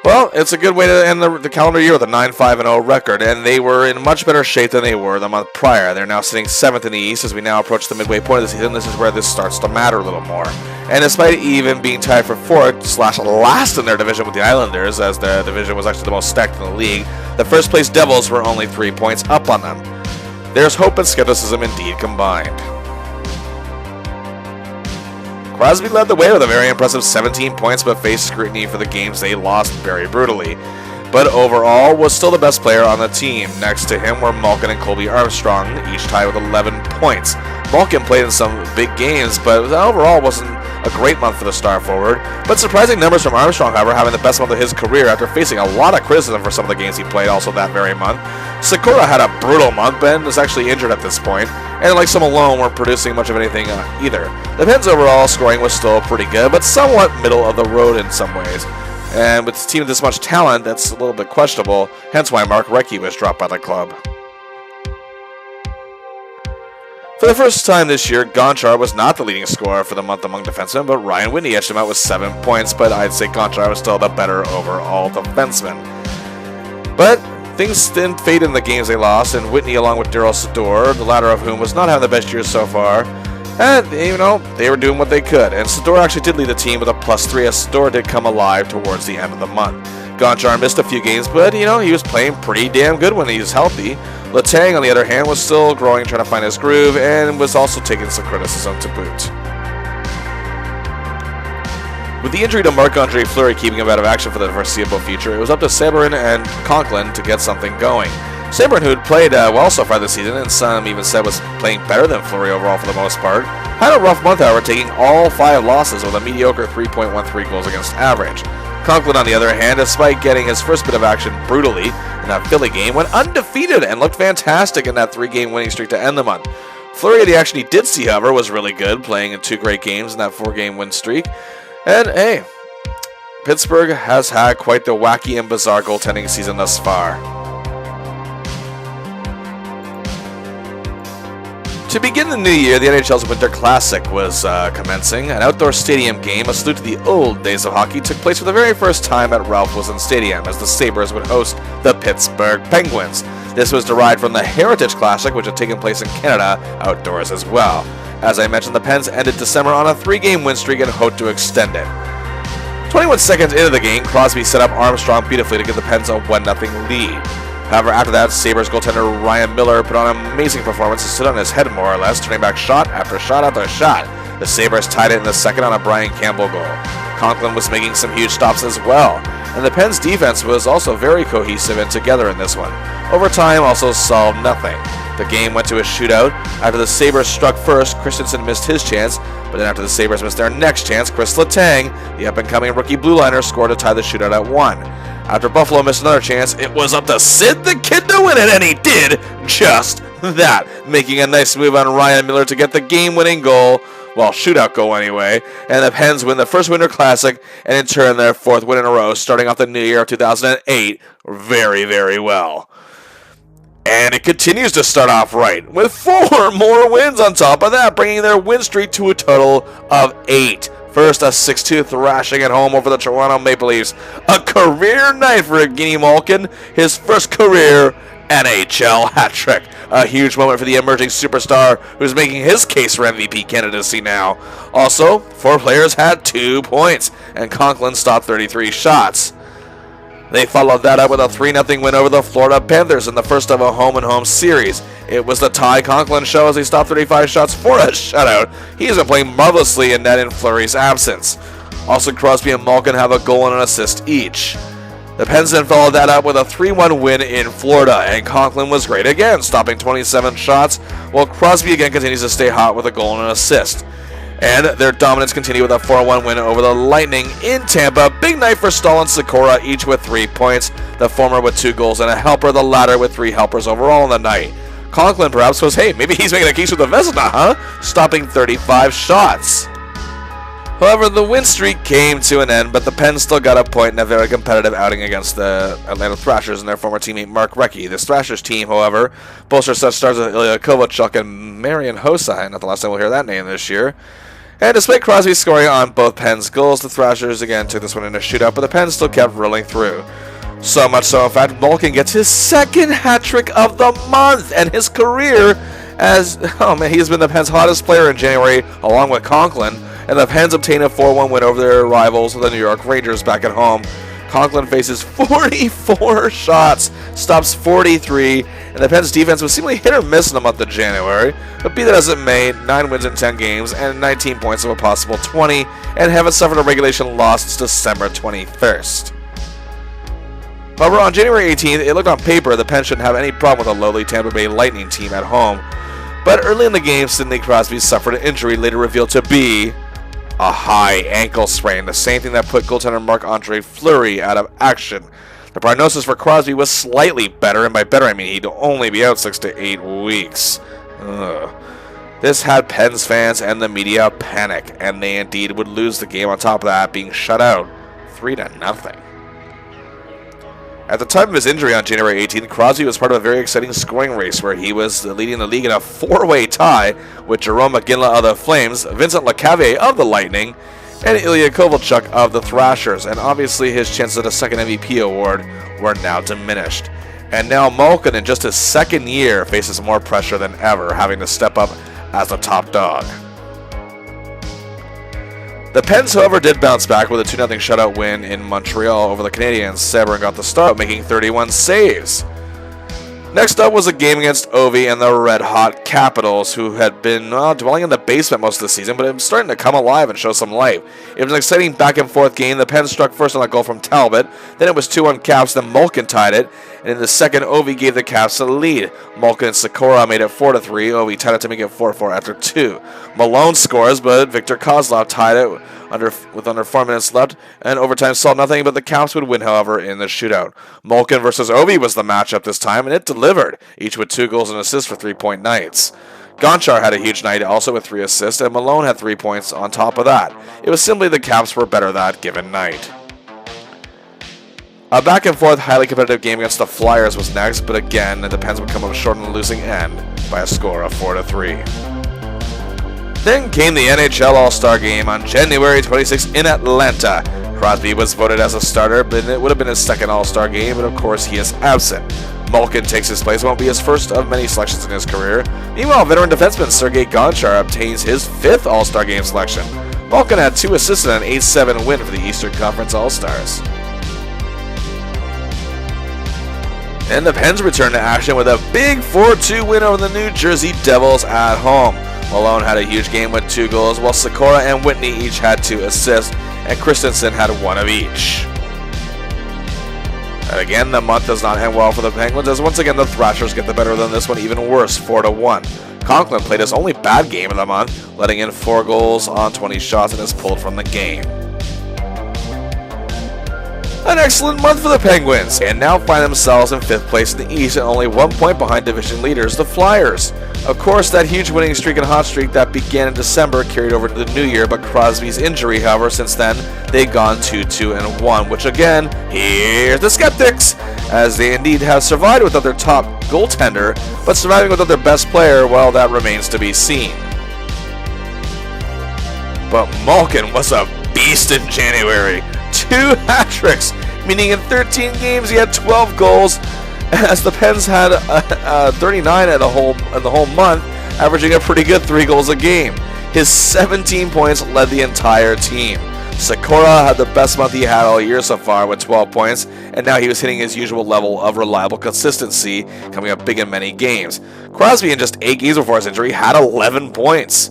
Well, it's a good way to end the calendar year with a 9-5-0 record, and they were in much better shape than they were the month prior. They're now sitting 7th in the East as we now approach the midway point of the season. This is where this starts to matter a little more. And despite even being tied for 4th/last in their division with the Islanders, as the division was actually the most stacked in the league, the first place Devils were only 3 points up on them. There's hope and skepticism indeed combined. Crosby led the way with a very impressive 17 points, but faced scrutiny for the games they lost very brutally. But overall, was still the best player on the team. Next to him were Malkin and Colby Armstrong, each tied with 11 points. Malkin played in some big games, but overall wasn't a great month for the star forward. But surprising numbers from Armstrong, however, having the best month of his career after facing a lot of criticism for some of the games he played also that very month. Sikora had a brutal month, but was actually injured at this point, and like some alone weren't producing much of anything either. The Pens' overall scoring was still pretty good, but somewhat middle of the road in some ways. And with a team with this much talent, that's a little bit questionable, hence why Mark Recchi was dropped by the club. For the first time this year, Gonchar was not the leading scorer for the month among defensemen, but Ryan Whitney edged him out with 7 points, but I'd say Gonchar was still the better overall defenseman. But things didn't fade in the games they lost, and Whitney along with Daryl Sador, the latter of whom was not having the best year so far, and, they were doing what they could, and Sador actually did lead the team with a +3 as Sador did come alive towards the end of the month. Gonchar missed a few games, but, he was playing pretty damn good when he was healthy. Letang, on the other hand, was still growing, trying to find his groove, and was also taking some criticism to boot. With the injury to Marc-Andre Fleury keeping him out of action for the foreseeable future, it was up to Sabourin and Conklin to get something going. Sabourin, who had played well so far this season, and some even said was playing better than Fleury overall for the most part, had a rough month, however, taking all 5 losses with a mediocre 3.13 goals against average. Conklin, on the other hand, despite getting his first bit of action brutally in that Philly game, went undefeated and looked fantastic in that 3-game winning streak to end the month. Fleury, the action he did see, however, was really good, playing in 2 great games in that 4-game win streak. And, hey, Pittsburgh has had quite the wacky and bizarre goaltending season thus far. To begin the new year, the NHL's Winter Classic was commencing. An outdoor stadium game, a salute to the old days of hockey, took place for the very first time at Ralph Wilson Stadium, as the Sabres would host the Pittsburgh Penguins. This was derived from the Heritage Classic, which had taken place in Canada outdoors as well. As I mentioned, the Pens ended December on a 3-game win streak and hoped to extend it. 21 seconds into the game, Crosby set up Armstrong beautifully to give the Pens a 1-0 lead. However, after that, Sabres goaltender Ryan Miller put on an amazing performance and stood on his head more or less, turning back shot after shot after shot. The Sabres tied it in the second on a Brian Campbell goal. Conklin was making some huge stops as well, and the Pens' defense was also very cohesive and together in this one. Overtime also solved nothing. The game went to a shootout. After the Sabres struck first, Christensen missed his chance, but then after the Sabres missed their next chance, Chris Letang, the up-and-coming rookie blue liner, scored to tie the shootout at 1. After Buffalo missed another chance, it was up to Sid the Kid to win it, and he did just that, making a nice move on Ryan Miller to get the game-winning goal, well, shootout goal anyway, and the Pens win the first Winter Classic, and in turn their 4th win in a row, starting off the new year of 2008 very, very well. And it continues to start off right, with 4 more wins on top of that, bringing their win streak to a total of 8. First, a 6-2 thrashing at home over the Toronto Maple Leafs. A career night for Evgeni Malkin, his first career NHL hat trick. A huge moment for the emerging superstar who's making his case for MVP candidacy now. Also, 4 players had 2 points, and Conklin stopped 33 shots. They followed that up with a 3-0 win over the Florida Panthers in the first of a home-and-home series. It was the Ty Conklin show as he stopped 35 shots for a shutout. He's been playing marvelously in net in Fleury's absence. Also, Crosby and Malkin have a goal and an assist each. The Pens then followed that up with a 3-1 win in Florida, and Conklin was great again, stopping 27 shots, while Crosby again continues to stay hot with a goal and an assist. And their dominance continued with a 4-1 win over the Lightning in Tampa. Big night for Stahl and Sikora, each with 3 points. The former with 2 goals and a helper, the latter with 3 helpers overall in the night. Conklin perhaps was, hey, maybe he's making a case with the Vezina, huh? Stopping 35 shots. However, the win streak came to an end, but the Pens still got a point in a very competitive outing against the Atlanta Thrashers and their former teammate Mark Recchi. This Thrashers team, however, boasts such stars as Ilya Kovalchuk and Marian Hossa, not the last time we'll hear that name this year. And despite Crosby scoring on both Pens goals, the Thrashers again took this one in a shootout, but the Pens still kept rolling through. So much so, in fact, Malkin gets his second hat trick of the month and his career as, he's been the Pens' hottest player in January, along with Conklin. And the Pens obtain a 4-1 win over their rivals, the New York Rangers, back at home. Conklin faces 44 shots, stops 43, and the Pens' defense was seemingly hit or miss in the month of January. But be that as it may, 9 wins in 10 games and 19 points of a possible 20, and haven't suffered a regulation loss since December 21st. However, on January 18th, it looked on paper the Pens shouldn't have any problem with a lowly Tampa Bay Lightning team at home. But early in the game, Sidney Crosby suffered an injury later revealed to be a high ankle sprain, the same thing that put goaltender Marc-Andre Fleury out of action. The prognosis for Crosby was slightly better, and by better I mean he'd only be out 6 to 8 weeks. This had Pens fans and the media panic, and they indeed would lose the game on top of that, being shut out 3-0. At the time of his injury on January 18th, Crosby was part of a very exciting scoring race where he was leading the league in a 4-way tie with Jerome McGinley of the Flames, Vincent Lecavalier of the Lightning, and Ilya Kovalchuk of the Thrashers, and obviously his chances at a second MVP award were now diminished. And now Malkin, in just his second year, faces more pressure than ever, having to step up as the top dog. The Pens, however, did bounce back with a 2-0 shutout win in Montreal over the Canadiens. Severin got the start, making 31 saves. Next up was a game against Ovi and the red-hot Capitals, who had been dwelling in the basement most of the season, but it was starting to come alive and show some life. It was an exciting back-and-forth game. The Pens struck first on a goal from Talbot, then it was 2-1 Caps, then Malkin tied it, and in the second, Ovi gave the Caps the lead. Malkin and Sikora made it 4-3. Ovi tied it to make it 4-4 after 2. Malone scores, but Victor Kozlov tied it with under 4 minutes left, and overtime saw nothing but the Caps would win, however, in the shootout. Malkin versus Ovi was the matchup this time, and it delivered, each with 2 goals and assists for 3-point nights. Gonchar had a huge night also with 3 assists, and Malone had 3 points on top of that. It was simply the Caps were better that given night. A back-and-forth, highly competitive game against the Flyers was next, but again, the Pens would come up short on the losing end by a score of 4-3. Then came the NHL All-Star Game on January 26th in Atlanta. Crosby was voted as a starter, but it would have been his second All-Star Game, but of course he is absent. Malkin takes his place, won't be his first of many selections in his career. Meanwhile, veteran defenseman Sergei Gonchar obtains his 5th All-Star Game selection. Malkin had 2 assists and an 8-7 win for the Eastern Conference All-Stars. And the Pens return to action with a big 4-2 win over the New Jersey Devils at home. Malone had a huge game with 2 goals, while Sikora and Whitney each had 2 assists, and Christensen had 1 of each. And again, the month does not end well for the Penguins, as once again the Thrashers get the better than this one, even worse, 4-1. Conklin played his only bad game of the month, letting in 4 goals on 20 shots and is pulled from the game. An excellent month for the Penguins, and now find themselves in 5th place in the East and only 1 point behind division leaders, the Flyers. Of course, that huge winning streak and hot streak that began in December carried over to the new year, but Crosby's injury, however, since then, they've gone 2-2-1, which again, here's the skeptics, as they indeed have survived without their top goaltender, but surviving without their best player, well, that remains to be seen. But Malkin was a beast in January. 2 hat-tricks, meaning in 13 games he had 12 goals, as the Pens had 39 in the whole month, averaging a pretty good 3 goals a game. His 17 points led the entire team. Sikora had the best month he had all year so far with 12 points, and now he was hitting his usual level of reliable consistency, coming up big in many games. Crosby, in just 8 games before his injury, had 11 points.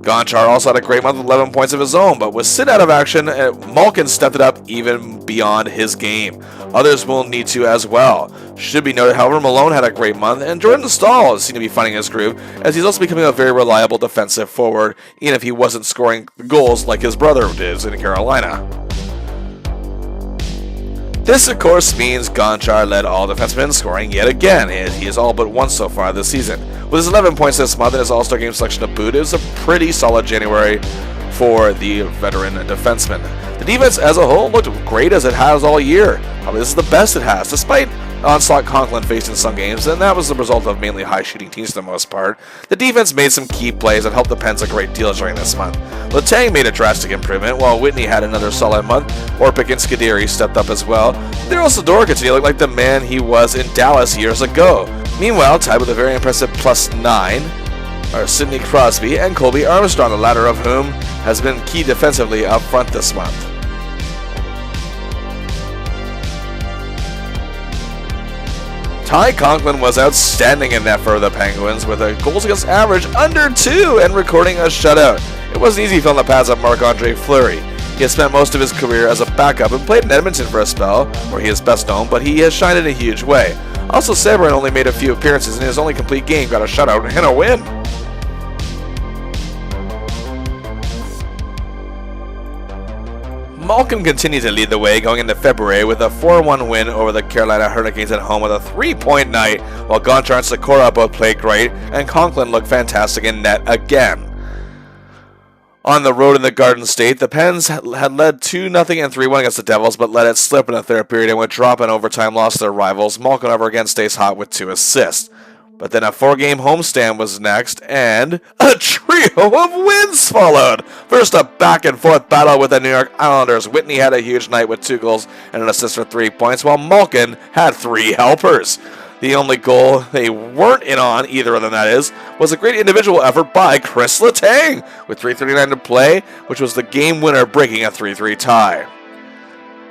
Gonchar also had a great month with 11 points of his own, but with Sid out of action, Malkin stepped it up even beyond his game. Others will need to as well. Should be noted, however, Malone had a great month, and Jordan Staal seemed to be finding his groove, as he's also becoming a very reliable defensive forward, even if he wasn't scoring goals like his brother did in Carolina. This, of course, means Gonchar led all defensemen scoring yet again, and he is all but once so far this season. With his 11 points this month and his All-Star Game selection to boot, it was a pretty solid January for the veteran defenseman. The defense as a whole looked great as it has all year. Probably this is the best it has, despite onslaught Conklin faced in some games, and that was the result of mainly high-shooting teams for the most part. The defense made some key plays that helped the Pens a great deal during this month. Letang made a drastic improvement, while Whitney had another solid month. Orpik and Scuderi stepped up as well. Daryl Sador continued to look like the man he was in Dallas years ago. Meanwhile, tied with a very impressive +9 are Sidney Crosby and Colby Armstrong, the latter of whom has been key defensively up front this month. Ty Conklin was outstanding in net for the Penguins, with a goals against average under 2 and recording a shutout. It wasn't easy filling the pads of Marc-Andre Fleury. He has spent most of his career as a backup and played in Edmonton for a spell, where he is best known, but he has shined in a huge way. Also, Sabrin only made a few appearances, and his only complete game got a shutout and a win. Malkin continued to lead the way going into February with a 4-1 win over the Carolina Hurricanes at home with a 3-point night, while Gonchar and Sikora both played great, and Conklin looked fantastic in net again. On the road in the Garden State, the Pens had led 2-0 and 3-1 against the Devils, but let it slip in the third period and would drop in overtime loss to their rivals. Malkin, however, again stays hot with 2 assists. But then a 4-game homestand was next, and a trio of wins followed. First, a back-and-forth battle with the New York Islanders. Whitney had a huge night with 2 goals and an assist for 3 points, while Malkin had 3 helpers. The only goal they weren't in on, either of them that is, was a great individual effort by Chris Letang, with 3:39 to play, which was the game winner, breaking a 3-3 tie.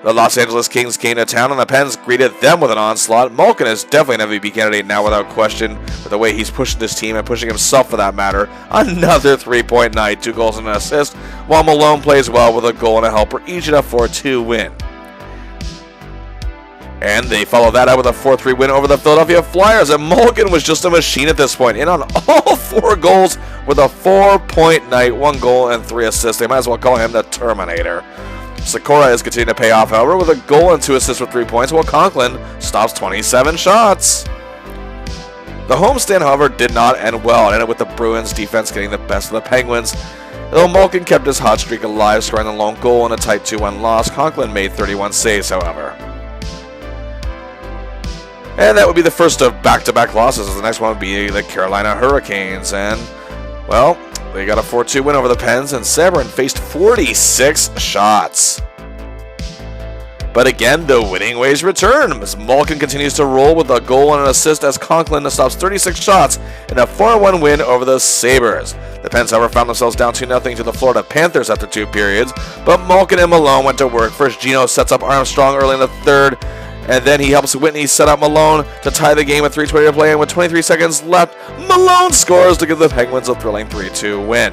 The Los Angeles Kings came to town, and the Pens greeted them with an onslaught. Malkin is definitely an MVP candidate now without question, with the way he's pushing this team and pushing himself for that matter. Another 3-point night, 2 goals and an assist, while Malone plays well with a goal and a helper, each enough for a 2 win. And they follow that up with a 4-3 win over the Philadelphia Flyers, and Malkin was just a machine at this point, in on all 4 goals with a 4-point night, 1 goal and 3 assists. They might as well call him the Terminator. Sikora is continuing to pay off, however, with a goal and 2 assists with 3 points, while Conklin stops 27 shots. The homestand, however, did not end well, and ended with the Bruins' defense getting the best of the Penguins. Though Malkin kept his hot streak alive, scoring the lone goal in a tight 2-1 loss, Conklin made 31 saves, however. And that would be the first of back-to-back losses, as the next one would be the Carolina Hurricanes, and, well, they got a 4-2 win over the Pens, and Sabrin faced 46 shots. But again, the winning ways return, as Malkin continues to roll with a goal and an assist as Conklin stops 36 shots in a 4-1 win over the Sabres. The Pens, however, found themselves down 2-0 to the Florida Panthers after 2 periods, but Malkin and Malone went to work. First, Gino sets up Armstrong early in the third, and then he helps Whitney set up Malone to tie the game with 3:20 to play, and with 23 seconds left, Malone scores to give the Penguins a thrilling 3-2 win.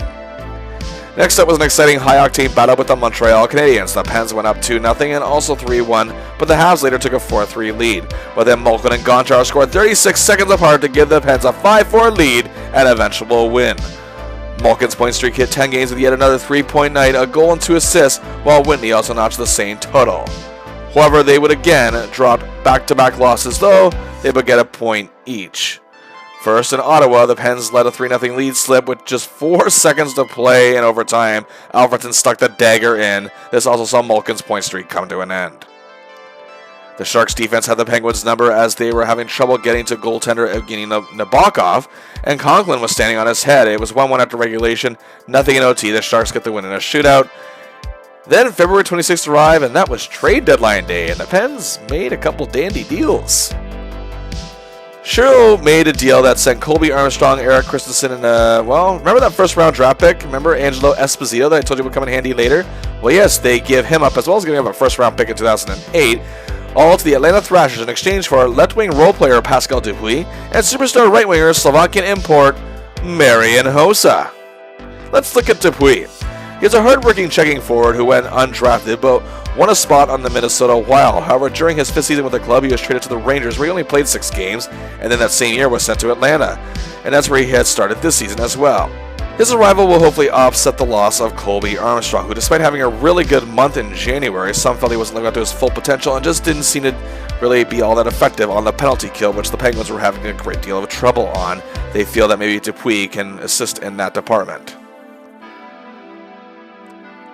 Next up was an exciting high-octane battle with the Montreal Canadiens. The Pens went up 2-0 and also 3-1, but the Habs later took a 4-3 lead. But then Malkin and Gonchar scored 36 seconds apart to give the Pens a 5-4 lead and eventual win. Malkin's point streak hit 10 games with yet another 3-point night, a goal and 2 assists, while Whitney also notched the same total. However, they would again drop back-to-back losses, though they would get a point each. First, in Ottawa, the Pens let a 3-0 lead slip with just 4 seconds to play in overtime. Alfredson stuck the dagger in. This also saw Malkin's point streak come to an end. The Sharks' defense had the Penguins' number as they were having trouble getting to goaltender Evgeni Nabokov, and Conklin was standing on his head. It was 1-1 after regulation, nothing in OT. The Sharks get the win in a shootout. Then February 26th arrived, and that was trade deadline day, and the Pens made a couple dandy deals. Shiro made a deal that sent Colby Armstrong, Eric Christensen, and, remember that first-round draft pick? Remember Angelo Esposito that I told you would come in handy later? Well, yes, they give him up, as well as giving up a first-round pick in 2008, all to the Atlanta Thrashers in exchange for left-wing role-player Pascal Dupuis and superstar right-winger Slovakian import Marian Hossa. Let's look at Dupuis. He's a hard-working checking forward who went undrafted, but won a spot on the Minnesota Wild. However, during his 5th season with the club, he was traded to the Rangers, where he only played 6 games, and then that same year was sent to Atlanta. And that's where he had started this season as well. His arrival will hopefully offset the loss of Colby Armstrong, who, despite having a really good month in January, some felt he wasn't living up to his full potential and just didn't seem to really be all that effective on the penalty kill, which the Penguins were having a great deal of trouble on. They feel that maybe Dupuis can assist in that department.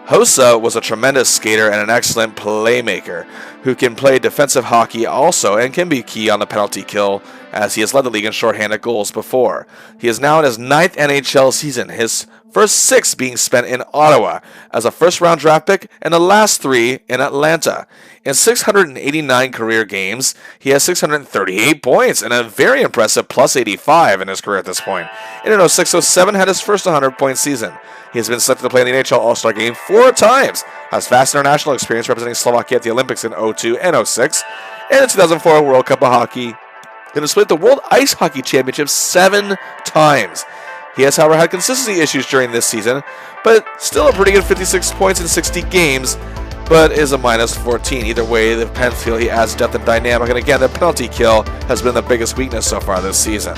Hossa was a tremendous skater and an excellent playmaker who can play defensive hockey also and can be key on the penalty kill, as he has led the league in shorthanded goals before. He is now in his 9th NHL season, his first 6 being spent in Ottawa as a first-round draft pick and the last 3 in Atlanta. In 689 career games, he has 638 points and a very impressive plus 85 in his career at this point. In 06-07 had his first 100-point season. He has been selected to play in the NHL All-Star Game 4 times, has vast international experience representing Slovakia at the Olympics in 02 and 06, and the 2004 World Cup of Hockey, and has played the World Ice Hockey Championship 7 times. He has, however, had consistency issues during this season, but still a pretty good 56 points in 60 games, but is a minus 14. Either way, the Pens feel he adds depth and dynamic, and again, the penalty kill has been the biggest weakness so far this season.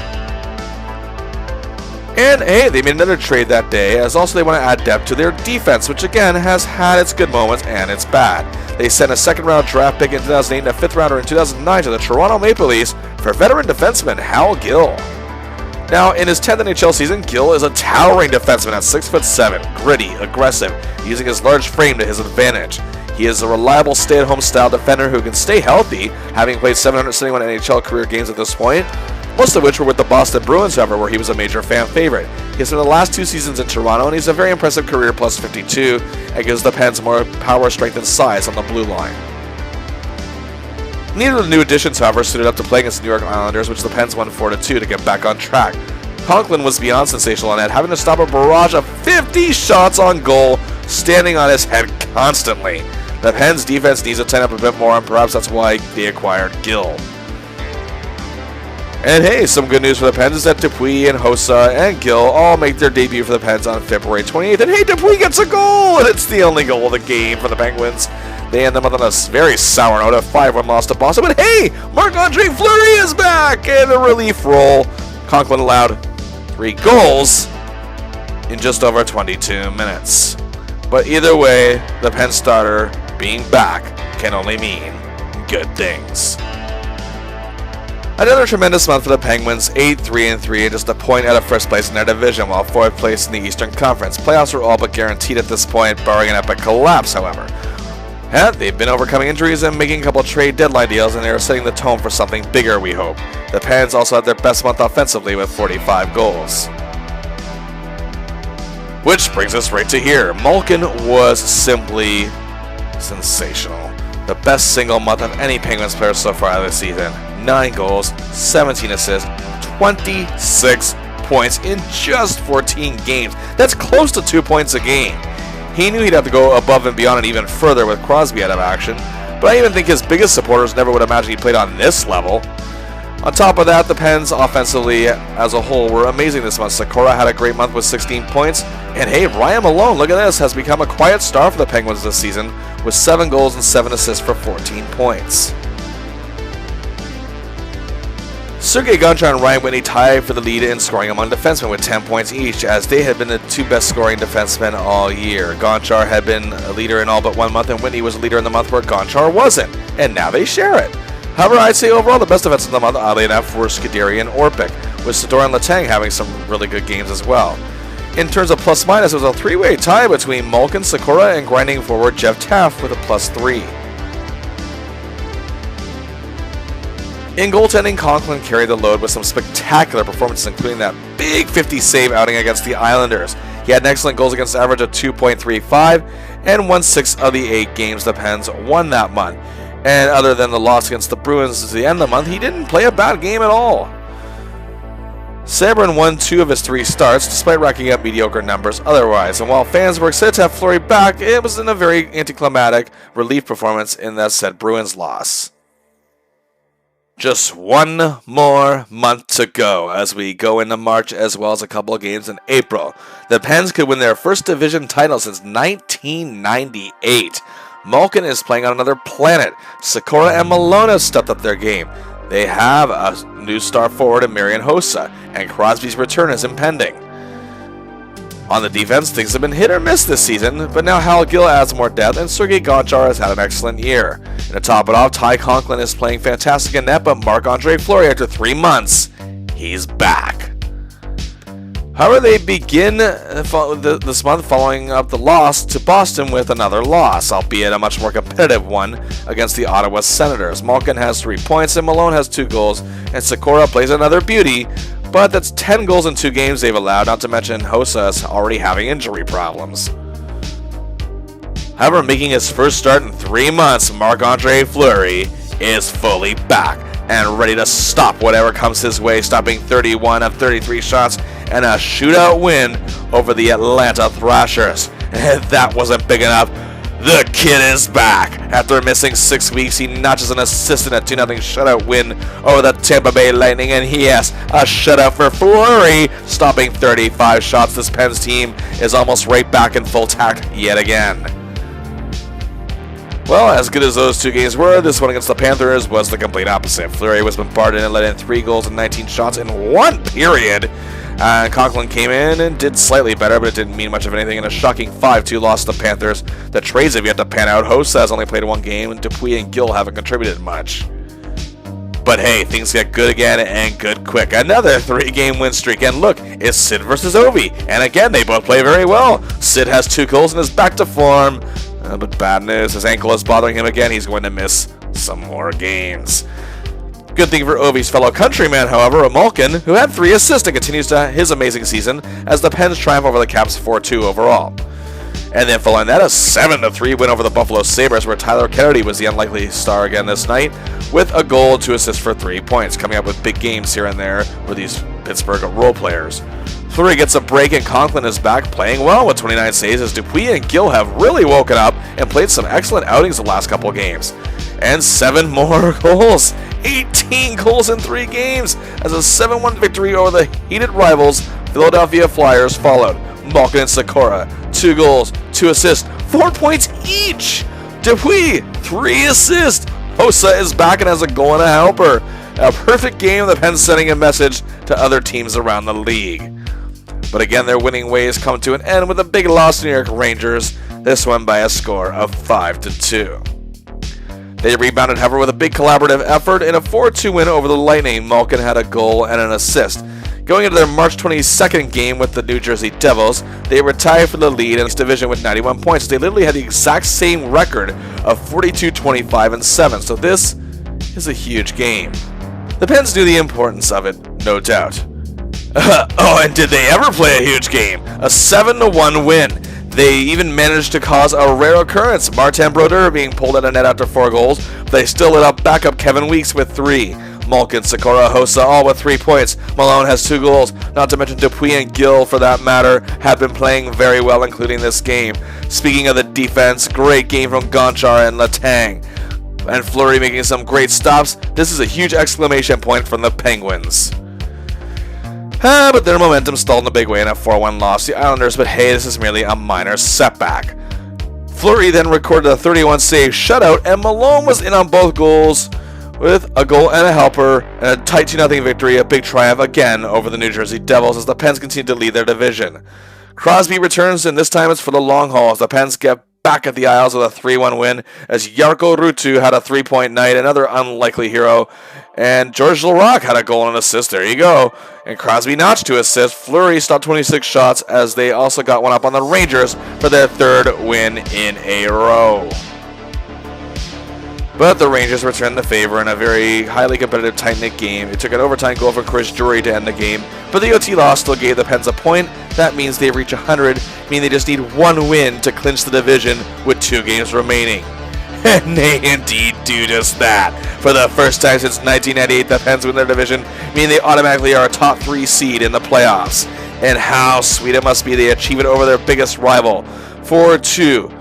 And hey, they made another trade that day, as also they want to add depth to their defense, which again has had its good moments and its bad. They sent a second-round draft pick in 2008 and a fifth-rounder in 2009 to the Toronto Maple Leafs for veteran defenseman Hal Gill. Now, in his 10th NHL season, Gill is a towering defenseman at 6'7", gritty, aggressive, using his large frame to his advantage. He is a reliable stay-at-home style defender who can stay healthy, having played 771 NHL career games at this point, most of which were with the Boston Bruins, however, where he was a major fan favorite. He has spent the last 2 seasons in Toronto, and he's a very impressive career plus 52, and gives the Pens more power, strength, and size on the blue line. Neither of the new additions, however, suited up to play against the New York Islanders, which the Pens won 4-2 to get back on track. Conklin was beyond sensational on net, having to stop a barrage of 50 shots on goal, standing on his head constantly. The Pens' defense needs to tighten up a bit more, and perhaps that's why they acquired Gill. And hey, some good news for the Pens is that Dupuis and Hossa and Gill all make their debut for the Pens on February 28th. And hey, Dupuis gets a goal! And it's the only goal of the game for the Penguins. They end them on a very sour note, a 5-1 loss to Boston. But hey, Marc-Andre Fleury is back in the relief role. Conklin allowed 3 goals in just over 22 minutes. But either way, the Pens starter being back can only mean good things. Another tremendous month for the Penguins, 8-3-3 and just a point out of first place in their division, while 4th place in the Eastern Conference. Playoffs are all but guaranteed at this point, barring an epic collapse, however. And they've been overcoming injuries and making a couple trade deadline deals, and they are setting the tone for something bigger, we hope. The Pens also had their best month offensively with 45 goals. Which brings us right to here. Malkin was simply sensational. The best single month of any Penguins player so far this season. 9 goals, 17 assists, 26 points in just 14 games. That's close to 2 points a game. He knew he'd have to go above and beyond and even further with Crosby out of action, but I even think his biggest supporters never would imagine he played on this level. On top of that, the Pens offensively as a whole were amazing this month. Sakura had a great month with 16 points, and hey, Ryan Malone, look at this, has become a quiet star for the Penguins this season with 7 goals and 7 assists for 14 points. Sergei Gonchar and Ryan Whitney tied for the lead in scoring among defensemen with 10 points each, as they had been the 2 best scoring defensemen all year. Gonchar had been a leader in all but 1 month, and Whitney was a leader in the month where Gonchar wasn't, and now they share it. However, I'd say overall the best defensemen of the month, oddly enough, were Scuderi and Orpik, with Sador and Letang having some really good games as well. In terms of plus-minus, it was a 3-way tie between Malkin, Sakura, and grinding forward Jeff Taft with a +3. In goaltending, Conklin carried the load with some spectacular performances, including that big 50-save outing against the Islanders. He had an excellent goals against average of 2.35 and won 6 of the 8 games the Pens won that month. And other than the loss against the Bruins at the end of the month, he didn't play a bad game at all. Sabrin won 2 of his 3 starts, despite racking up mediocre numbers otherwise. And while fans were excited to have Fleury back, it was in a very anticlimactic relief performance in that said Bruins loss. Just 1 more month to go as we go into March, as well as a couple of games in April. The Pens could win their first division title since 1998. Malkin is playing on another planet. Sakura and Malone have stepped up their game. They have a new star forward in Marian Hossa, and Crosby's return is impending. On the defense, things have been hit or miss this season, but now Hal Gill adds more depth, and Sergei Gonchar has had an excellent year. And to top it off, Ty Conklin is playing fantastic in net, but Marc-Andre Fleury, after 3 months, he's back. However, they begin this month following up the loss to Boston with another loss, albeit a much more competitive one against the Ottawa Senators. Malkin has 3 points and Malone has 2 goals, and Sikora plays another beauty, but that's 10 goals in 2 games they've allowed, not to mention Hossa is already having injury problems. However, making his first start in 3 months, Marc-Andre Fleury is fully back and ready to stop whatever comes his way, stopping 31 of 33 shots and a shootout win over the Atlanta Thrashers. And that wasn't big enough. The kid is back. After missing 6 weeks, he notches an assist in a 2-0 shutout win over the Tampa Bay Lightning, and yes, a shutout for Fleury, stopping 35 shots. This Pens team is almost right back in full tact yet again. Well, as good as those 2 games were, this one against the Panthers was the complete opposite. Fleury was bombarded and let in 3 goals and 19 shots in 1 period. Conklin came in and did slightly better, but it didn't mean much of anything in a shocking 5-2 loss to the Panthers. The trades have yet to pan out. Hossa has only played 1 game, and Dupuis and Gill haven't contributed much. But hey, things get good again, and good quick. Another 3-game win streak, and look, it's Sid versus Ovi. And again, they both play very well. Sid has 2 goals and is back to form. But bad news, his ankle is bothering him again. He's going to miss some more games. Good thing for Ovi's fellow countryman, however, Malkin, who had 3 assists and continues his amazing season as the Pens triumph over the Caps 4-2 overall. And then following that, a 7-3 win over the Buffalo Sabres, where Tyler Kennedy was the unlikely star again this night, with a goal, 2 assists for 3 points, coming up with big games here and there for these Pittsburgh role players. Fleury gets a break and Conklin is back playing well with 29 saves as Dupuis and Gill have really woken up and played some excellent outings the last couple of games. And 7 more goals. 18 goals in 3 games as a 7-1 victory over the heated rivals Philadelphia Flyers followed. Malkin and Sikora, 2 goals, 2 assists, 4 points each. Dupuis, 3 assists. Hossa is back and has a goal and a helper. A perfect game, the Pens sending a message to other teams around the league. But again, their winning ways come to an end with a big loss to New York Rangers, this one by a score of 5-2. They rebounded, however, with a big collaborative effort in a 4-2 win over the Lightning. Malkin had a goal and an assist. Going into their March 22nd game with the New Jersey Devils, they were tied for the lead in this division with 91 points. They literally had the exact same record of 42-25-7, so this is a huge game. The Pens knew the importance of it, no doubt. Oh, and did they ever play a huge game? A 7-1 win. They even managed to cause a rare occurrence, Martin Brodeur being pulled out of net after 4 goals, but they still lit up backup Kevin Weeks with 3. Malkin, Sikora, Hossa all with 3 points. Malone has 2 goals, not to mention Dupuis and Gill, for that matter, have been playing very well, including this game. Speaking of the defense, great game from Gonchar and Letang. And Fleury making some great stops. This is a huge exclamation point from the Penguins. But their momentum stalled in a big way in a 4-1 loss to the Islanders, but hey, this is merely a minor setback. Fleury then recorded a 31-save shutout, and Malone was in on both goals with a goal and a helper, and a tight 2-0 victory, a big triumph again over the New Jersey Devils as the Pens continue to lead their division. Crosby returns, and this time it's for the long haul as the Pens get back at the Isles with a 3-1 win as Jarkko Ruutu had a 3-point night, another unlikely hero, and George Laraque had a goal and an assist. There you go. And Crosby notched 2 assists. Fleury stopped 26 shots as they also got one up on the Rangers for their 3rd win in a row. But the Rangers returned the favor in a very highly competitive, tight-knit game. It took an overtime goal from Chris Drury to end the game, but the OT loss still gave the Pens a point. That means they reach 100, meaning they just need 1 win to clinch the division with 2 games remaining. And they indeed do just that. For the first time since 1998, the Pens win their division, meaning they automatically are a top 3 seed in the playoffs. And how sweet it must be they achieve it over their biggest rival, 4-2.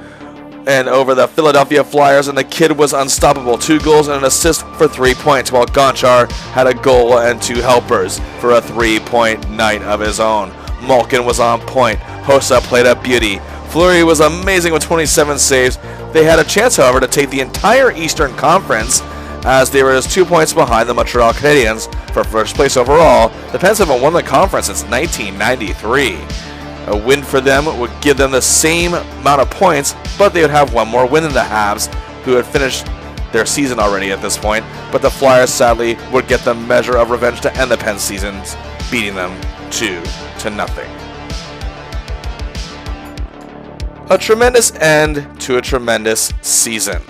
And over the Philadelphia Flyers, and the kid was unstoppable. 2 goals and an assist for 3 points, while Gonchar had a goal and 2 helpers for a 3-point night of his own. Malkin was on point. Hossa played a beauty. Fleury was amazing with 27 saves. They had a chance, however, to take the entire Eastern Conference as they were just 2 points behind the Montreal Canadiens for first place overall. The Pens haven't won the conference since 1993. A win for them would give them the same amount of points, but they would have 1 more win than the Habs, who had finished their season already at this point, but the Flyers sadly would get the measure of revenge to end the Pens seasons, beating them 2-0. A tremendous end to a tremendous season.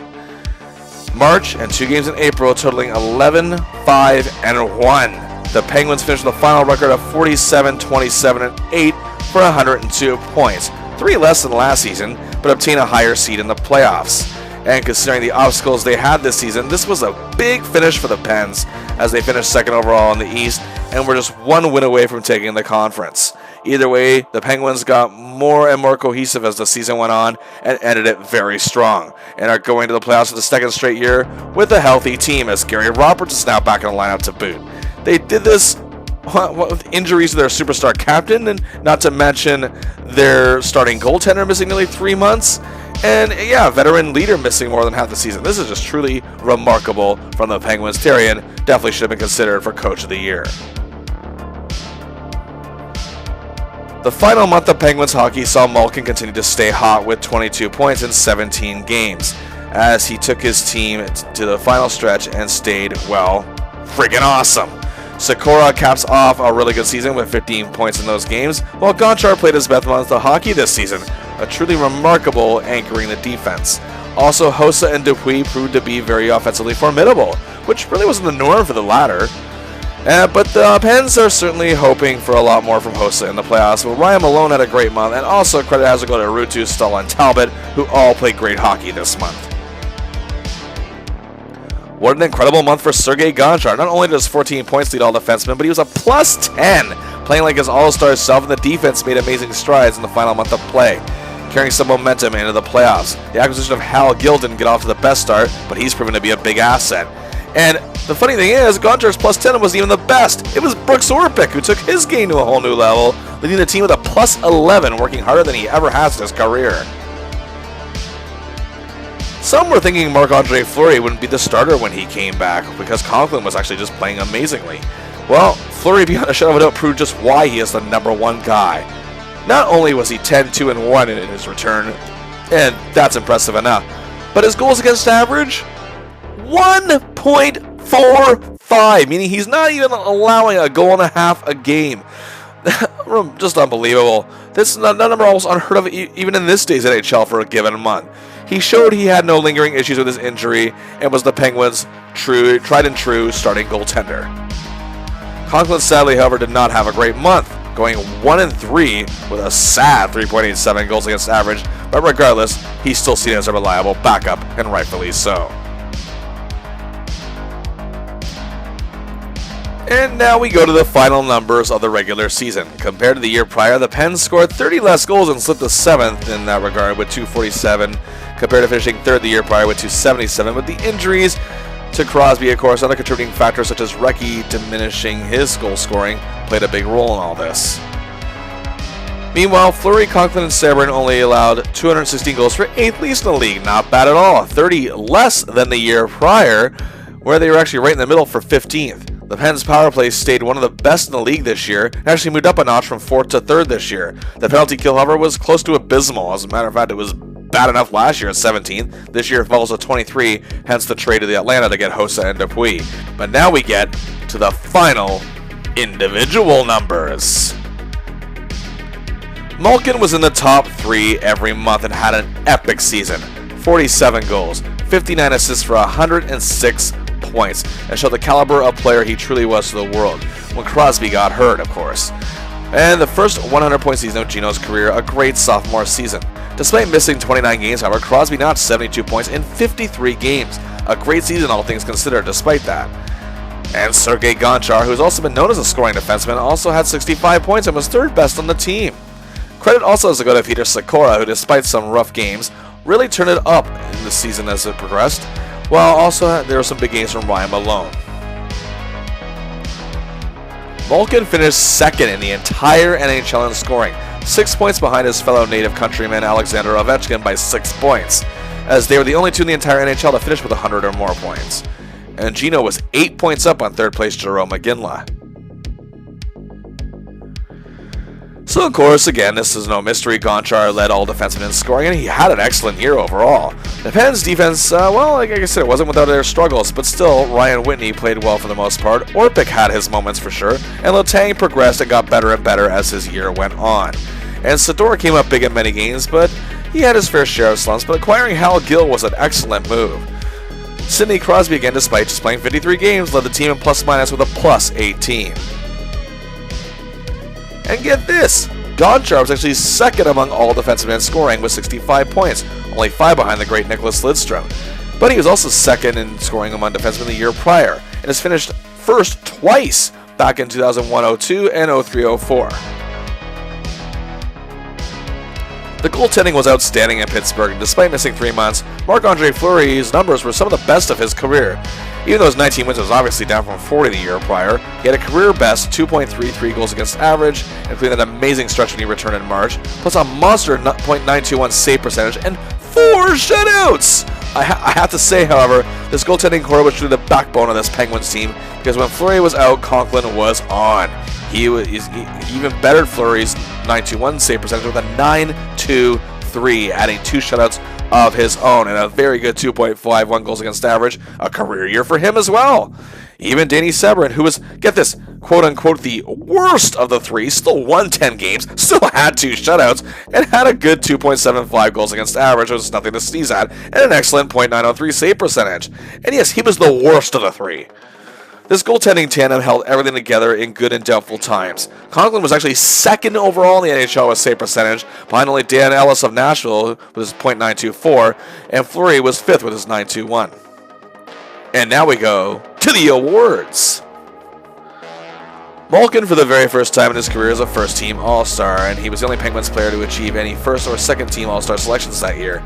March and 2 games in April totaling 11-5-1. The Penguins finished with a final record of 47-27-8 for 102 points, 3 less than last season, but obtained a higher seed in the playoffs. And considering the obstacles they had this season, this was a big finish for the Pens as they finished second overall in the East and were just 1 win away from taking the conference. Either way, the Penguins got more and more cohesive as the season went on and ended it very strong, and are going to the playoffs for the 2nd straight year with a healthy team, as Gary Roberts is now back in the lineup to boot. They did this with injuries to their superstar captain, and not to mention their starting goaltender missing nearly 3 months, and yeah, veteran leader missing more than half the season. This is just truly remarkable from the Penguins. Therrien definitely should have been considered for Coach of the Year. The final month of Penguins hockey saw Malkin continue to stay hot with 22 points in 17 games, as he took his team to the final stretch and stayed, well, friggin' awesome. Sikora caps off a really good season with 15 points in those games, while Gonchar played his best month of hockey this season, a truly remarkable anchoring the defense. Also, Hossa and Dupuis proved to be very offensively formidable, which really wasn't the norm for the latter. But the Pens are certainly hoping for a lot more from Hossa in the playoffs. But Ryan Malone had a great month, and also credit has to go to Ruutu, Stahl, and Talbot, who all played great hockey this month. What an incredible month for Sergei Gonchar. Not only does 14 points lead all defensemen, but he was a plus 10, playing like his all-star self, and the defense made amazing strides in the final month of play, carrying some momentum into the playoffs. The acquisition of Hal Gill didn't get off to the best start, but he's proven to be a big asset. And the funny thing is, Gonchar's plus 10 wasn't even the best. It was Brooks Orpik who took his game to a whole new level, leading the team with a plus 11, working harder than he ever has in his career. Some were thinking Marc-Andre Fleury wouldn't be the starter when he came back, because Conklin was actually just playing amazingly. Well, Fleury, beyond a shadow of a doubt, proved just why he is the #1 guy. Not only was he 10-2-1 in his return, and that's impressive enough, but his goals against average? 1.45, meaning he's not even allowing a goal and a half a game. Just unbelievable. This number almost unheard of even in this day's NHL for a given month. He showed he had no lingering issues with his injury and was the Penguins' tried and true starting goaltender. Conklin sadly, however, did not have a great month, going 1-3 with a sad 3.87 goals against average, but regardless, he's still seen as a reliable backup, and rightfully so. And now we go to the final numbers of the regular season. Compared to the year prior, the Pens scored 30 less goals and slipped to 7th in that regard with 247, compared to finishing 3rd the year prior with 277. With the injuries to Crosby, of course, other contributing factors such as Recchi diminishing his goal scoring played a big role in all this. Meanwhile, Fleury, Conklin, and Sabrin only allowed 216 goals for 8th least in the league. Not bad at all. 30 less than the year prior, where they were actually right in the middle for 15th. The Pens' power play stayed one of the best in the league this year, and actually moved up a notch from 4th to 3rd this year. The penalty kill, however, was close to abysmal. As a matter of fact, it was bad enough last year at 17th. This year it falls to 23, hence the trade to the Atlanta to get Hossa and Dupuis. But now we get to the final individual numbers. Malkin was in the top 3 every month and had an epic season. 47 goals, 59 assists for 106 points, and showed the caliber of player he truly was to the world, when Crosby got hurt, of course. And the first 100-point season of Gino's career, a great sophomore season. Despite missing 29 games, however, Crosby notched 72 points in 53 games. A great season, all things considered, despite that. And Sergei Gonchar, who's also been known as a scoring defenseman, also had 65 points and was 3rd best on the team. Credit also has to go to Peter Sikora, who, despite some rough games, really turned it up in the season as it progressed, while also there were some big games from Ryan Malone. Malkin finished 2nd in the entire NHL in scoring, 6 points behind his fellow native countryman Alexander Ovechkin by 6 points, as they were the only two in the entire NHL to finish with 100 or more points. And Gino was 8 points up on 3rd place Jarome Iginla. So, of course, again, this is no mystery. Gonchar led all defensemen in scoring, and he had an excellent year overall. The Pens' defense, well, like I said, it wasn't without their struggles, but still, Ryan Whitney played well for the most part. Orpik had his moments for sure, and Letang progressed and got better and better as his year went on. And Sador came up big in many games, but he had his fair share of slumps, but acquiring Hal Gill was an excellent move. Sidney Crosby, again, despite just playing 53 games, led the team in plus-minus with a plus 18. And get this, Gonchar was actually second among all defensemen in scoring with 65 points, only 5 behind the great Nicholas Lidstrom. But he was also second in scoring among defensemen the year prior, and has finished first twice back in 2001-02 and 03-04. The goaltending was outstanding in Pittsburgh, and despite missing 3 months, Marc-Andre Fleury's numbers were some of the best of his career. Even though his 19 wins was obviously down from 40 the year prior, he had a career-best 2.33 goals against average, including that amazing stretch when he returned in March, plus a monster .921 save percentage and 4 shutouts! I have to say, however, this goaltending core was truly the backbone of this Penguins team, because when Fleury was out, Conklin was on. He even bettered Fleury's .921 save percentage with a .923, adding 2 shutouts of his own and a very good 2.51 goals against average, a career year for him as well. Even Danny Severin, who was, get this, quote-unquote the worst of the 3, still won 10 games, still had 2 shutouts, and had a good 2.75 goals against average, which was nothing to sneeze at, and an excellent .903 save percentage. And yes, he was the worst of the 3. This goaltending tandem held everything together in good and doubtful times. Conklin was actually second overall in the NHL with save percentage, behind only Dan Ellis of Nashville with his .924, and Fleury was 5th with his .921. And now we go to the awards. Malkin, for the very first time in his career, is a first-team All-Star, and he was the only Penguins player to achieve any first- or second-team All-Star selections that year.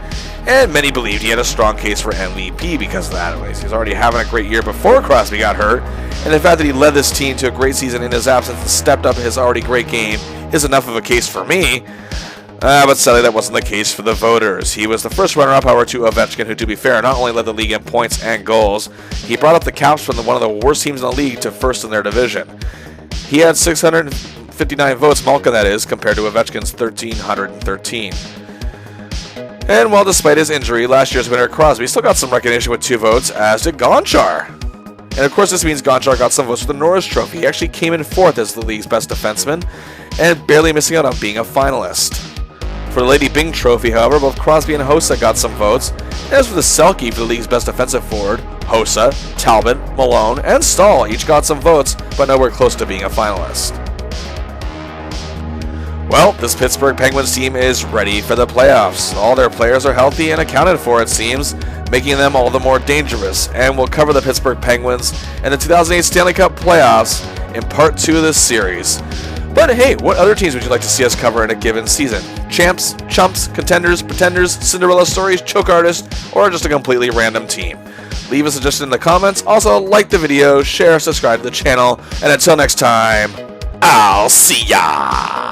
And many believed he had a strong case for MVP because of that, at least. He was already having a great year before Crosby got hurt, and the fact that he led this team to a great season in his absence and stepped up his already great game is enough of a case for me. But sadly, that wasn't the case for the voters. He was the first runner-up, however, to Ovechkin, who, to be fair, not only led the league in points and goals, he brought up the Caps from one of the worst teams in the league to first in their division. He had 659 votes, Malkin that is, compared to Ovechkin's 1,313. And while despite his injury, last year's winner Crosby still got some recognition with 2 votes, as did Gonchar. And of course this means Gonchar got some votes for the Norris Trophy. He actually came in 4th as the league's best defenseman, and barely missing out on being a finalist. For the Lady Byng Trophy, however, both Crosby and Hossa got some votes. And as for the Selke for the league's best defensive forward, Hossa, Talbot, Malone, and Stahl each got some votes, but nowhere close to being a finalist. Well, this Pittsburgh Penguins team is ready for the playoffs. All their players are healthy and accounted for, it seems, making them all the more dangerous. And we'll cover the Pittsburgh Penguins and the 2008 Stanley Cup playoffs in part 2 of this series. But hey, what other teams would you like to see us cover in a given season? Champs, chumps, contenders, pretenders, Cinderella stories, choke artists, or just a completely random team? Leave a suggestion in the comments. Also, like the video, share, subscribe to the channel, and until next time, I'll see ya!